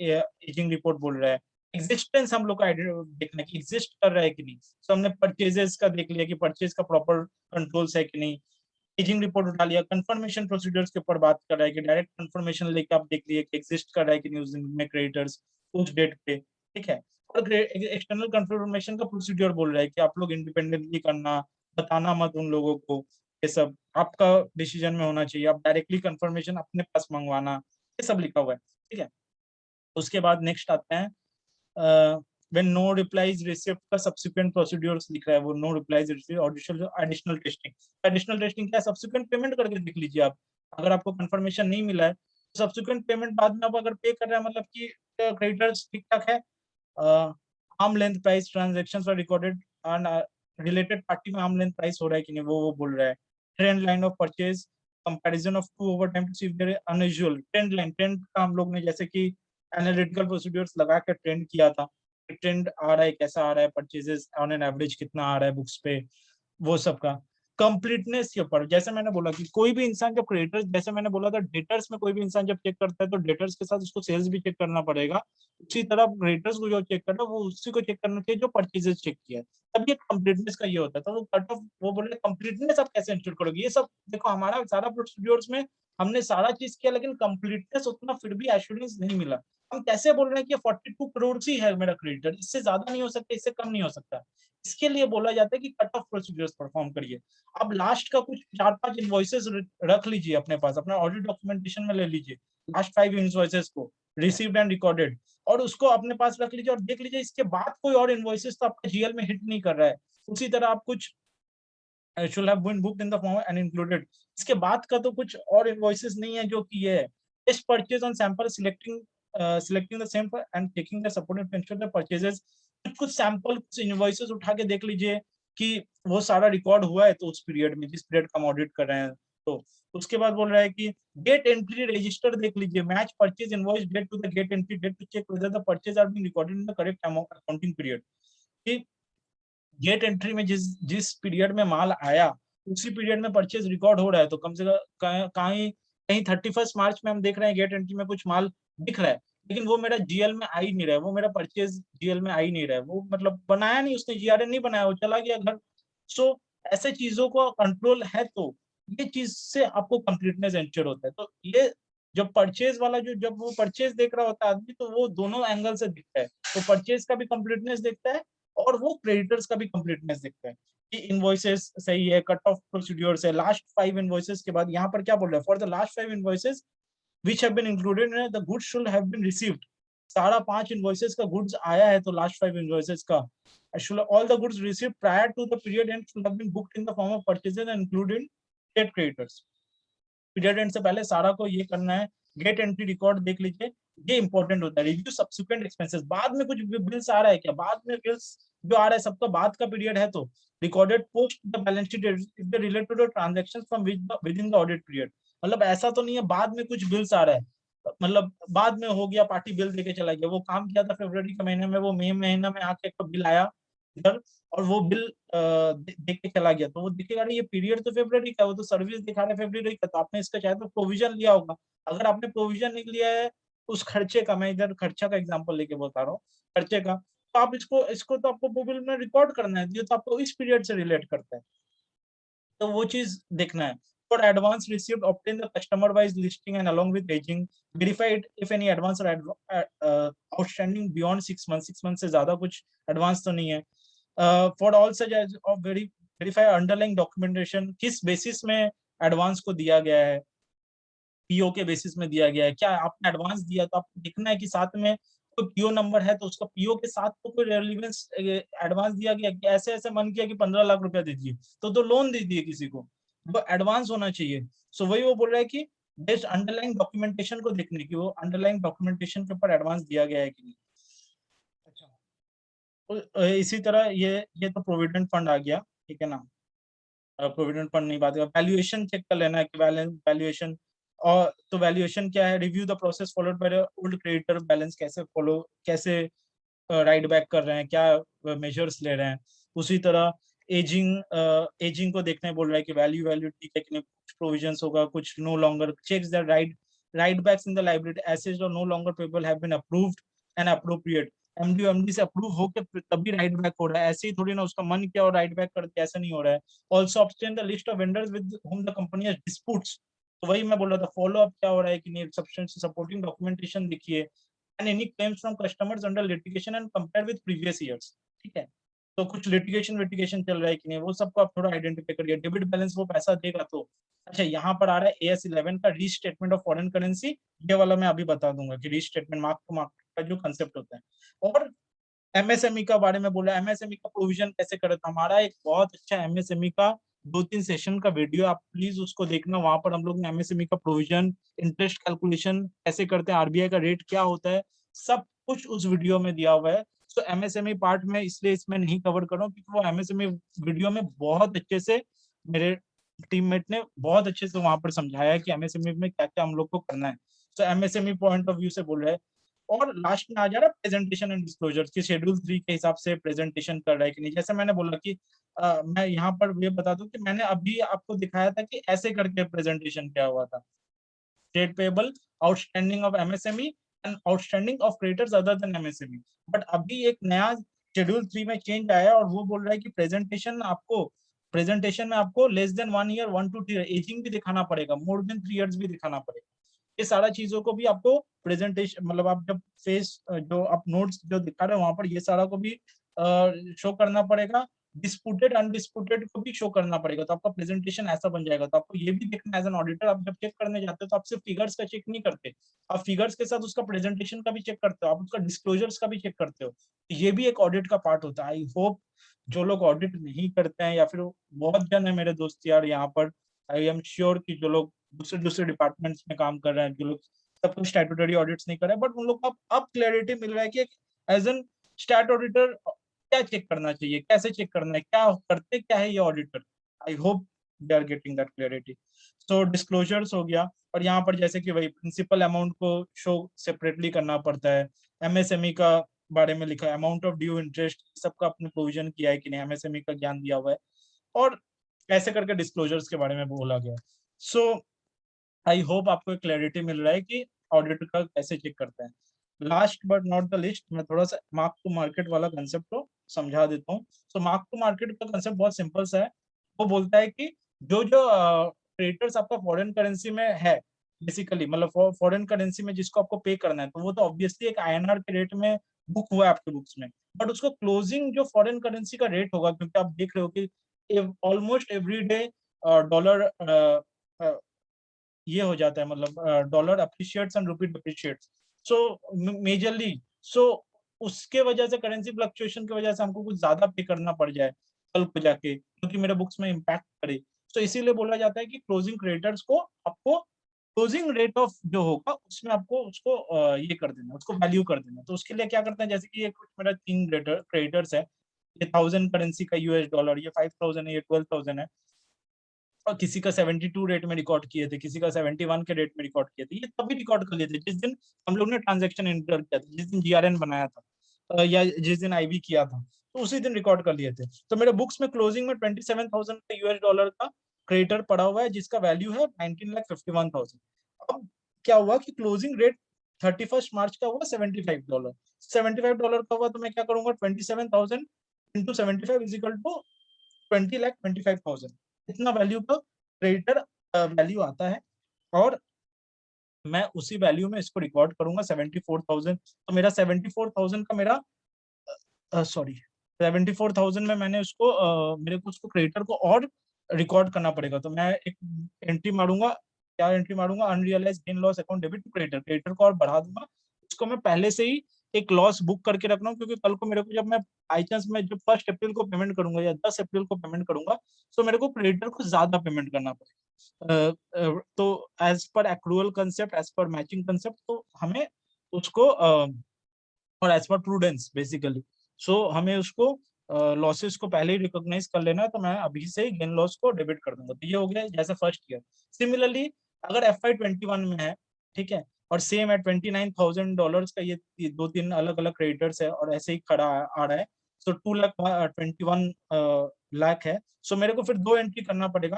एजिंग रिपोर्ट बोल रहा है। एग्जिस्टेंस हम लोग का देखना है कि एग्जिस्ट कर रहा है कि नहीं। तो हमने परचेजेस का देख लिया कि परचेज का प्रॉपर कंट्रोल्स है कि नहीं। एजिंग रिपोर्ट उठा लिया। कंफर्मेशन प्रोसीजर्स के ऊपर बात कर रहा है कि डायरेक्ट कंफर्मेशन लेके आप देख लिए कि एग्जिस्ट कर रहा है कि नहीं उस दिन में क्रेडिटर्स उस डेट पे, ठीक है। और एक्सटर्नल कंफर्मेशन का प्रोसीड्योर बोल रहा है कि आप लोग इंडिपेंडेंटली करना, बताना मत उन लोगों को, ये सब आपका डिसीजन में होना चाहिए, आप डायरेक्टली कंफर्मेशन अपने पास मंगवाना, ये सब लिखा हुआ है, ठीक है। उसके बाद नेक्स्ट आता है when no reply is received का subsequent procedures लिख रहा है, वो no reply is received, additional testing। additional testing क्या है, subsequent payment करके देख लीजिए आप, अगर आपको कंफर्मेशन नहीं मिला है तो subsequent payment बाद में आप अगर पे कर रहे हैं, मतलब कि क्रेडिटर्स ठीक ठाक है, arm length price transactions are recorded and related party में आर्म लेंथ प्राइस हो रहा है कि नहीं, वो बोल रहा है। Trend line of purchase, comparison of to over time to see there unusual trend line, trend का हम लोग ने जैसे कि एनालिटिकल प्रोसीड्यूर्स लगा के ट्रेंड किया था, ट्रेंड आ रहा है कैसा आ रहा है, परचेजेस ऑन एन एवरेज कितना आ रहा है बुक्स पे, वो सब का। कंप्लीटनेस के ऊपर जैसे मैंने बोला कि कोई भी इंसान जब क्रेडिटर्स, जैसे मैंने बोला था डेटर्स में कोई भी इंसान जब चेक करता है तो डेटर्स के साथ उसको सेल्स भी चेक करना पड़ेगा, उसी तरह क्रेडिटर्स को जो चेक करना वो उसी को चेक करना चाहिए जो परचेजेस चेक किया है, तब ये कंप्लीटनेस का ये होता है। तो वो कट ऑफ वो बोल रहे कंप्लीटनेस आप कैसे इंश्योर करोगे, ये सब देखो हमारा सारा प्रोसीड्योर्स में हमने सारा चीज किया, लेकिन कंप्लीटनेस उतना फिर भी एश्योरेंस नहीं मिला। हम कैसे बोल रहे हैं कि 42 करोड़ ही है मेरा क्रेडिटर, इससे ज्यादा नहीं हो सकता, इससे कम नहीं हो सकता। इसके लिए बोला जाता है कि कट ऑफ प्रोसीजर्स परफॉर्म करिए। अब लास्ट का कुछ 4-5 इनवॉइसेस रख लीजिए अपने पास, अपना ऑडिट डॉक्यूमेंटेशन में ले लीजिए लास्ट 5 इनवॉइसेस को, रिसीव्ड एंड रिकॉर्डेड, और उसको अपने पास रख लीजिए और देख लीजिए इसके बाद कोई और इनवॉइसेस तो आपका जीएल में हिट नहीं कर रहा है। उसी तरह आप कुछ should have been booked in the form and included, इसके बाद का तो कुछ और इनवॉइसेस नहीं है जो कि ये है। Test purchase on sample selecting the sample and taking the supported to ensure the purchases, कुछ सैंपल कुछ इनवॉइसेस उठा के देख लीजिए कि वो सारा रिकॉर्ड हुआ है तो उस पीरियड में जिस पीरियड का हम ऑडिट कर रहे हैं। तो उसके बाद बोल रहा है कि गेट एंट्री रजिस्टर देख लीजिए, match purchase invoice date to the gate entry date to check whether the purchase are being recorded in the correct accounting period. कि गेट एंट्री में जिस जिस पीरियड में माल आया उसी पीरियड में परचेज रिकॉर्ड हो रहा है, तो कम से कम कहीं कहीं 31 मार्च में हम देख रहे हैं गेट एंट्री में कुछ माल दिख रहा है, लेकिन वो मेरा जीएल में आ ही नहीं रहा है, वो मेरा परचेज जीएल में आ ही नहीं रहा है, वो मतलब बनाया नहीं उसने, जीआरएन नहीं बनाया, वो चला गया घर। सो ऐसे चीजों को कंट्रोल है, तो ये चीज से आपको कंप्लीटनेस एंश्योर होता है। तो ये जब परचेज वाला जो जब वो परचेज देख रहा होता है आदमी, तो वो दोनों एंगल से दिखता है, तो परचेज का भी कंप्लीटनेस देखता है और वो क्रेडिटर्स का भी कंप्लीटनेस देखता है कि इनवॉइसेस सही है, कट ऑफ प्रोसीड्योर्स है। लास्ट 5 इनवॉइसेस के बाद यहाँ पर क्या बोल रहा है, for the last 5 invoices which have been included in the goods should have been received, सारा 5 इनवॉइसेस का गुड्स आया है तो लास्ट 5 इनवॉइसेस का should all the goods received prior to the period end should have been booked in the form of purchases and included state creditors। Period and से पहले सारा को ये करना है। गेट एंट्री रिकॉर्ड देख लीजिए, ये इंपॉर्टेंट होता है। रिव्यू सब्सिक्वेंट एक्सपेंसेस, बाद में कुछ बिल्स आ रहा है क्या, बाद में बिल्स जो आ रहा है सबका बाद का पीरियड है, तो recorded post the balance sheet if they related to transactions from within the audit period. मतलब ऐसा तो नहीं है बाद में कुछ बिल्स आ रहा है, मतलब बाद में हो गया पार्टी बिल देके चला गया, वो काम किया था फरवरी के महीने में, वो मई महीना में आके एक बिल आया इधर और वो बिल देख के चला गया, तो वो दिखेगा ये पीरियड तो फरवरी का, वो तो सर्विस दिखा रहा है फरवरी का, तो आपने इसका शायद तो प्रोविजन लिया होगा। अगर आपने प्रोविजन नहीं लिया है उस खर्चे का, मैं इधर खर्चा का एग्जांपल लेके बता रहा हूँ, खर्चे का, तो आप इसको इसको तो आपको बिल में रिकॉर्ड करना है, ये तो आपको इस पीरियड से रिलेट करता है, तो वो चीज देखना है। For advance received, obtain the customer-wise listing and along with aging, verify it if any advance or outstanding beyond 6 months. 6 months से ज्यादा कुछ advance तो नहीं है. For all such as of verify underlying documentation, किस बेसिस में advance को दिया गया है, पीओ के बेसिस में दिया गया है. क्या आपने एडवांस दिया तो आपको देखना है कि साथ में कोई पीओ नंबर है तो उसका पीओ के साथ तो कोई रेलिवेंस एडवांस दिया गया कि ऐसे ऐसे मन किया कि 15 लाख रुपया दे दिए तो लोन दे दिए किसी को, वो एडवांस होना चाहिए. सो वही वो बोल रहा है कि बेस्ट अंडरलाइन डॉक्यूमेंटेशन को देखने की, वो अंडरलाइन डॉक्यूमेंटेशन के ऊपर एडवांस दिया गया है कि नहीं. अच्छा, तो इसी तरह ये तो प्रोविडेंट फंड आ गया, ठीक है ना. प्रोविडेंट फंड नहीं, बात कर, वैल्यूएशन चेक कर लेना है कि वैल्यूएशन. और तो वैल्यूएशन क्या है, review the process followed by old creditor balance कैसे राइट बैक कर रहे हैं, क्या मेजर्स ले रहे हैं. उसी तरह एजिंग को देखने बोल रहा है कि वैल्यू ठीक है कि नहीं, कुछ प्रोविजंस होगा, कुछ no longer checks the write backs in the liability assets और no longer payable have been approved and appropriate. MD से अप्रूव होके तभी राइट बैक हो रहा है, ऐसे ही थोड़ी ना उसका मन किया और राइट बैक कर दिया, ऐसा नहीं हो रहा है. Also obtain the list of vendors with whom the company has disputes. तो वही मैं बोल रहा था, फॉलो अप क्या हो रहा है कि नहीं, सपोर्टिंग डॉक्यूमेंटेशन देखिए, and any claims from customers under litigation and compare with previous years. ठीक है, तो कुछ लिटिगेशन चल रहा है कि नहीं, वो सबको आप थोड़ा आइडेंटिफाई करिए. डेबिट बैलेंस वो पैसा देगा तो. अच्छा, यहाँ पर आ रहा है AS11 का रीस्टेटमेंट ऑफ फॉरेन करेंसी. ये वाला मैं अभी बता दूंगा कि रीस्टेटमेंट मार्क टू मार्केट का जो कंसेप्ट होता है. और एमएसएमई का बारे में बोला, एमएसएमई का प्रोविजन कैसे करता, हमारा एक बहुत अच्छा एमएसएमई का 2-3 सेशन का वीडियो, आप प्लीज उसको देखना. वहां पर हम लोग ने एमएसएमई का प्रोविजन, इंटरेस्ट कैलकुलेशन कैसे करते हैं, आरबीआई का रेट क्या होता है, सब कुछ उस वीडियो में दिया हुआ है. तो एमएसएमई पार्ट में इसलिए इसमें नहीं कवर कर रहा हूँ क्योंकि वो एमएसएमई वीडियो में बहुत अच्छे से मेरे टीममेट ने बहुत अच्छे से वहां पर समझाया है कि एमएसएमई में क्या क्या हम लोग को करना है. तो एमएसएमई पॉइंट ऑफ व्यू से बोल रहे हैं. और लास्ट में आ जा रहा है प्रेजेंटेशन एंड डिस्क्लोजर की, शेड्यूल 3 के हिसाब से प्रेजेंटेशन कर रहा है कि नहीं. जैसे मैंने बोला कि मैं यहाँ पर ये बता दूं कि मैंने अभी आपको दिखाया था कि ऐसे करके प्रेजेंटेशन क्या हुआ था. Trade payable, outstanding of MSME and outstanding of creditors other than MSME. But अभी एक नया शेड्यूल 3 में चेंज आया और वो बोल रहा है कि प्रेजेंटेशन में आपको less than 1 year 1 to 3 ageing भी दिखाना पड़ेगा, मोर देन 3 इयर्स भी दिखाना पड़ेगा. ये सारा चीजों को भी आपको प्रेजेंटेशन, मतलब आप जब फेस जो आप नोट्स जो दिखा रहे हैं वहां पर ये सारा को भी शो करना पड़ेगा. डिस्प्यूटेड अनडिस्प्यूटेड को भी शो करना पड़ेगा. तो आपका प्रेजेंटेशन ऐसा बन जाएगा. तो आपको ये भी देखना एज एन ऑडिटर, आप जब चेक करने जाते हो तो आप सिर्फ फिगर्स का चेक नहीं करते, आप फिगर्स के साथ उसका प्रेजेंटेशन का भी चेक करते हो, आप उसका डिस्क्लोजर्स का भी चेक करते हो. ये भी एक ऑडिट का पार्ट होता है. आई होप जो लोग ऑडिट नहीं करते हैं, या फिर बहुत जन है मेरे दोस्त यार यहाँ पर, आई एम श्योर कि जो लोग दूसरे दूसरे डिपार्टमेंट्स में काम कर रहे हैं, जो लोग सब कुछ स्टैट्यूटरी ऑडिट्स नहीं कर रहे हैं, बट उन लोग को अब क्लैरिटी मिल रहा है कि एज एन स्टैट ऑडिटर क्या चेक करना चाहिए, कैसे चेक करना है, क्या करते क्या है ये auditor. I hope they are getting that clarity. So disclosures हो गया. और यहाँ पर जैसे कि वही प्रिंसिपल अमाउंट को शो सेपरेटली करना पड़ता है. एमएसएमई का बारे में लिखा है, अमाउंट ऑफ ड्यू इंटरेस्ट सबका अपने प्रोविजन किया है कि नहीं, एमएसएमई का ज्ञान दिया हुआ है. और ऐसे करके डिस्क्लोजर्स के बारे में बोला गया. सो आई होप आपको एक क्लैरिटी मिल रहा है कि ऑडिट का कैसे चेक करते हैं. Last but not the list, मैं थोड़ा सा मार्क टू मार्केट वाला कंसेप्ट को समझा देता हूँ. सो मार्क टू मार्केट का कंसेप्ट बहुत सिंपल सा है. वो बोलता है कि जो जो क्रेडिटर्स आपका फॉरेन करेंसी में है, बेसिकली मतलब फॉरेन करेंसी में जिसको आपको पे करना है, तो वो तो ऑब्वियसली एक आईएनआर के रेट में बुक हुआ है आपके बुक्स में, बट उसको क्लोजिंग जो फॉरेन करेंसी का रेट होगा, क्योंकि आप देख रहे हो कि ऑलमोस्ट एवरी डे डॉलर ये हो जाता है, मतलब dollar appreciates and rupee depreciates. So majorly, so उसके वजह से करेंसी फ्लक्चुएशन की वजह से हमको कुछ ज्यादा पे करना पड़ जाए कल को जाके, क्योंकि मेरे बुक्स में इम्पैक्ट करे. तो इसीलिए बोला जाता है कि क्लोजिंग क्रेडिटर्स को आपको क्लोजिंग रेट ऑफ जो होगा उसमें आपको उसको ये कर देना, उसको वैल्यू कर देना. तो उसके लिए क्या करते हैं, जैसे कि ये कुछ मेरा 3 क्रेडिटर्स है, ये 1000 करेंसी का यूएस डॉलर, ये 5000 है, ये 12000 है, और किसी का 72 रेट में रिकॉर्ड किए थे, किसी का 71 के रेट में रिकॉर्ड किए थे. ये तभी रिकॉर्ड कर लिए थे जिस दिन हम लोग ने ट्रांजैक्शन एंटर किया था, जिस दिन जीआरएन बनाया था, या जिस दिन आईबी किया था, तो उसी दिन रिकॉर्ड कर लिए थे. तो मेरे बुक्स में क्लोजिंग में 27,000 का यूएस डॉलर का क्रेडिटर पड़ा हुआ है, जिसका वैल्यू है 19,51,000. अब क्या हुआ कि क्लोजिंग रेट 31 मार्च का हुआ $75. $75 का हुआ, तो मैं क्या करूंगा, 27,000 इंटू 75 इज इक्वल टू 20,25,000. इतना वैल्यू का क्रेडिटर वैल्यू आता है और मैं उसी वैल्यू में इसको रिकॉर्ड करूंगा 74,000। तो मेरा 74,000 का मेरा सॉरी 74,000 में मैंने उसको मेरे को उसको क्रेडिटर को और रिकॉर्ड करना पड़ेगा। तो मैं एक एंट्री मारूंगा, क्या एंट्री मारूंगा, unrealised gain loss account debit to creditor, creditor को और बढ़ा दूंगा। इसको मैं पहले से ही एक लॉस बुक करके रख रहा हूँ, क्योंकि कल को मेरे को जब मैं बाई चांस में जब 1 अप्रैल को पेमेंट करूंगा या 10 अप्रैल को पेमेंट करूंगा, तो मेरे को क्रेडिटर को ज्यादा पेमेंट करना पड़ेगा। तो as per accrual concept, as per matching concept, तो हमें उसको और एज पर प्रूडेंस बेसिकली, सो हमें उसको लॉसेस को पहले ही रिकॉग्नाइज कर लेना है। तो मैं अभी से ही गेन लॉस को डेबिट कर दूंगा। तो ये हो गया जैसे फर्स्ट ईयर। सिमिलरली अगर FY21 में है, ठीक है, और सेम है $29,000 का, ये दो तीन अलग अलग क्रेडिटर्स है और ऐसे ही खड़ा आ रहा है, सो 2,21,00,000 है। सो मेरे को फिर दो एंट्री करना पड़ेगा।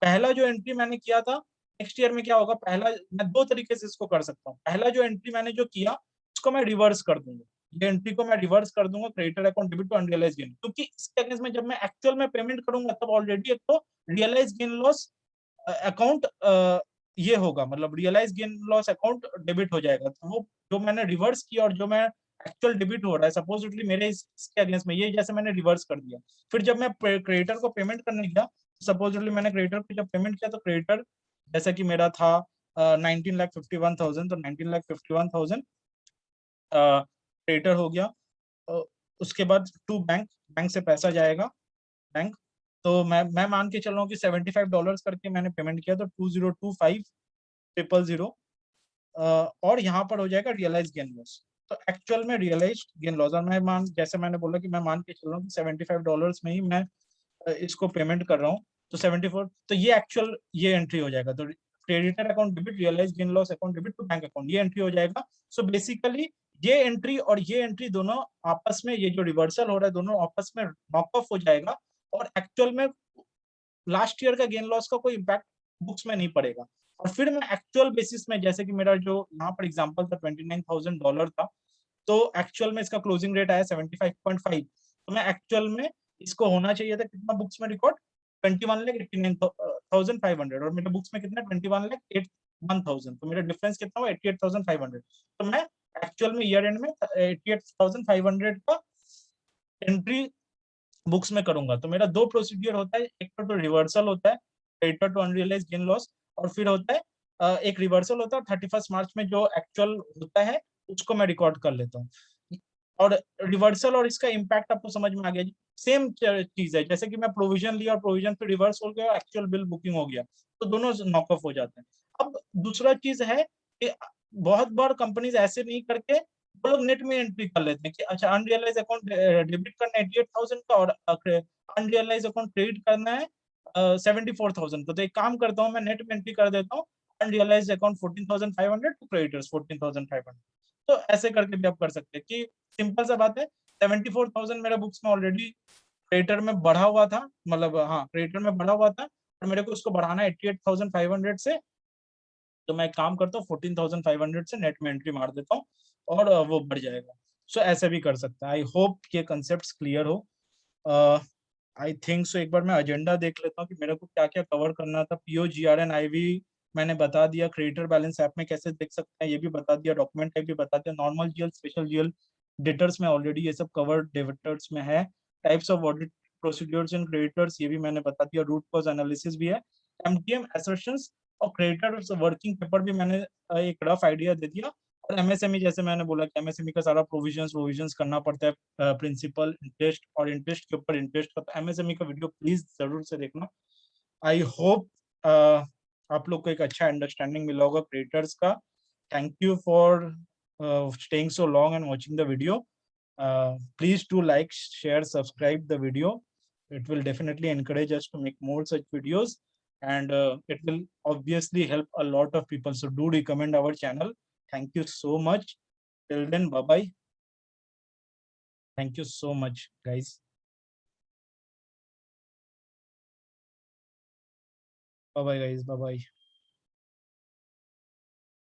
पहला जो एंट्री मैंने किया था, नेक्स्ट ईयर में क्या होगा, पहला मैं दो तरीके से इसको कर सकता हूँ। पहला जो एंट्री मैंने जो किया उसको मैं रिवर्स कर दूंगा, ये एंट्री को मैं रिवर्स कर दूंगा, creditor account debit to unrealised gain, क्योंकि इसके अगेंस्ट में जब मैं एक्चुअल में पेमेंट करूंगा तब ऑलरेडी एक तो रियलाइज गेन लॉस अकाउंट ये होगा, मतलब realised gain loss account debit हो जाएगा। तो वो जो मैंने रिवर्स किया और जो मैं एक्चुअल डेबिट हो रहा है सपोजिटली मेरे इसके अगेंस्ट में, ये जैसे मैंने रिवर्स कर दिया, फिर जब मैं क्रेडिटर को पेमेंट करने गया, सपोजिटली मैंने क्रेडिटर को जब पेमेंट किया तो क्रेडिटर जैसा कि मेरा था 19,51,000, तो 19,51,000 क्रेडिटर हो गया। उसके बाद टू बैंक, बैंक से पैसा जाएगा बैंक। तो मैं मान के चल रहा हूँ कि $75 करके मैंने पेमेंट किया, तो 2025,000 और यहाँ पर हो जाएगा रियलाइज गेन लॉस। तो एक्चुअल में रियलाइज गेन लॉस, और मैं मान, जैसे मैंने बोला कि मैं मान के चल रहा हूँ कि $75 में ही मैं इसको पेमेंट कर रहा हूँ, तो 74, तो ये एक्चुअल ये एंट्री हो जाएगा। तो creditor account debit, realised gain loss account debit to bank account, ये एंट्री हो जाएगा। सो बेसिकली ये एंट्री और ये एंट्री दोनों आपस में, ये जो रिवर्सल हो रहा है दोनों आपस में नॉक ऑफ हो जाएगा, और एक्चुअल में लास्ट ईयर का गेन लॉस का कोई इम्पैक्ट बुक्स में नहीं पड़ेगा। और फिर मैं एक्चुअल बेसिस में, जैसे कि मेरा जो यहाँ पर एग्जांपल था $29,000 था, तो एक्चुअल में इसका क्लोजिंग रेट आया 75.5, तो मैं एक्चुअल में इसको होना चाहिए था कितना बुक्स में रिकॉर्ड, 21,89,500, और मेरे बुक्स में कितना 21,81,000, तो मेरा डिफरेंस कितना हुआ 88,500। तो मैं एक्चुअल में ईयर एंड में 88,500 का एंट्री बुक्स में करूंगा। तो मेरा दो प्रोसीड्यूर होता है, एक तो रिवर्सल होता है creditor to unrealised gain loss, और फिर होता है एक रिवर्सल होता है 31 मार्च में जो एक्चुअल होता है उसको मैं रिकॉर्ड कर लेता हूँ। और रिवर्सल और इसका इम्पैक्ट आपको समझ में आ गया जी। सेम चीज है, जैसे कि मैं प्रोविजन लिया और प्रोविजन पे रिवर्स हो गया, एक्चुअल बिल बुकिंग हो गया, तो दोनों नॉक ऑफ हो जाते हैं। अब दूसरा चीज है कि बहुत बार कंपनीज ऐसे नहीं करके वो लोग नेट में एंट्री कर लेते हैं कि अच्छा अनरियलाइज अकाउंट डेबिट करना है 88,000 का, और अनरियलाइज अकाउंट क्रेडिट करना है 74,000 का। तो एक काम करता हूँ, मैं नेट में एंट्री कर देता हूँ अनरियलाइज अकाउंट 14,500 टू क्रेडिटर्स 14,500। तो ऐसे करके भी आप कर सकते हैं कि सिंपल सा बात है, 74,000 मेरा बुक्स में ऑलरेडी क्रेडिटर में बढ़ा हुआ था, मतलब हाँ क्रेडिटर में बढ़ा हुआ था, और मेरे को उसको बढ़ाना है 88,500 से। तो मैं काम करता हूँ 14,500 से नेट में एंट्री मार देता हूँ और वो बढ़ जाएगा। सो ऐसे भी कर सकते हैं। आई होप ये कंसेप्ट क्लियर हो। I think so. एक बार मैं एजेंडा देख लेता हूँ कि मेरे को क्या क्या कवर करना था। पीओ GRN IV मैंने बता दिया, क्रेडिटर बैलेंस ऐप में कैसे देख सकते हैं ये भी बता दिया, डॉक्यूमेंट टाइप भी बता दिया, normal GL, special GL, debtors में ऑलरेडी ये सब कवर डेबिटर्स में है, types of audit procedures in creditors ये भी मैंने बता दिया, रूट कॉज एनालिसिस भी है, MTM असर्शंस और क्रेडिटर्स वर्किंग पेपर भी मैंने एक रफ आइडिया दे दिया। और MSME जैसे मैंने बोला कि MSME का सारा प्रोविजंस करना पड़ता है, प्रिंसिपल, इंटरेस्ट और इंटरेस्ट के ऊपर इंटरेस्ट का। तो MSME का वीडियो प्लीज जरूर से देखना। आई होप आप लोग को एक अच्छा अंडरस्टैंडिंग मिला होगा क्रिएटर्स का। Thank you for staying so long and watching the video. Please do like, share, subscribe the video. It will definitely encourage us to make more such videos, and it will obviously help a lot of people. So do recommend our channel. Thank you so much. Till then, bye bye. Thank you so much, guys. Bye bye, guys. Bye bye.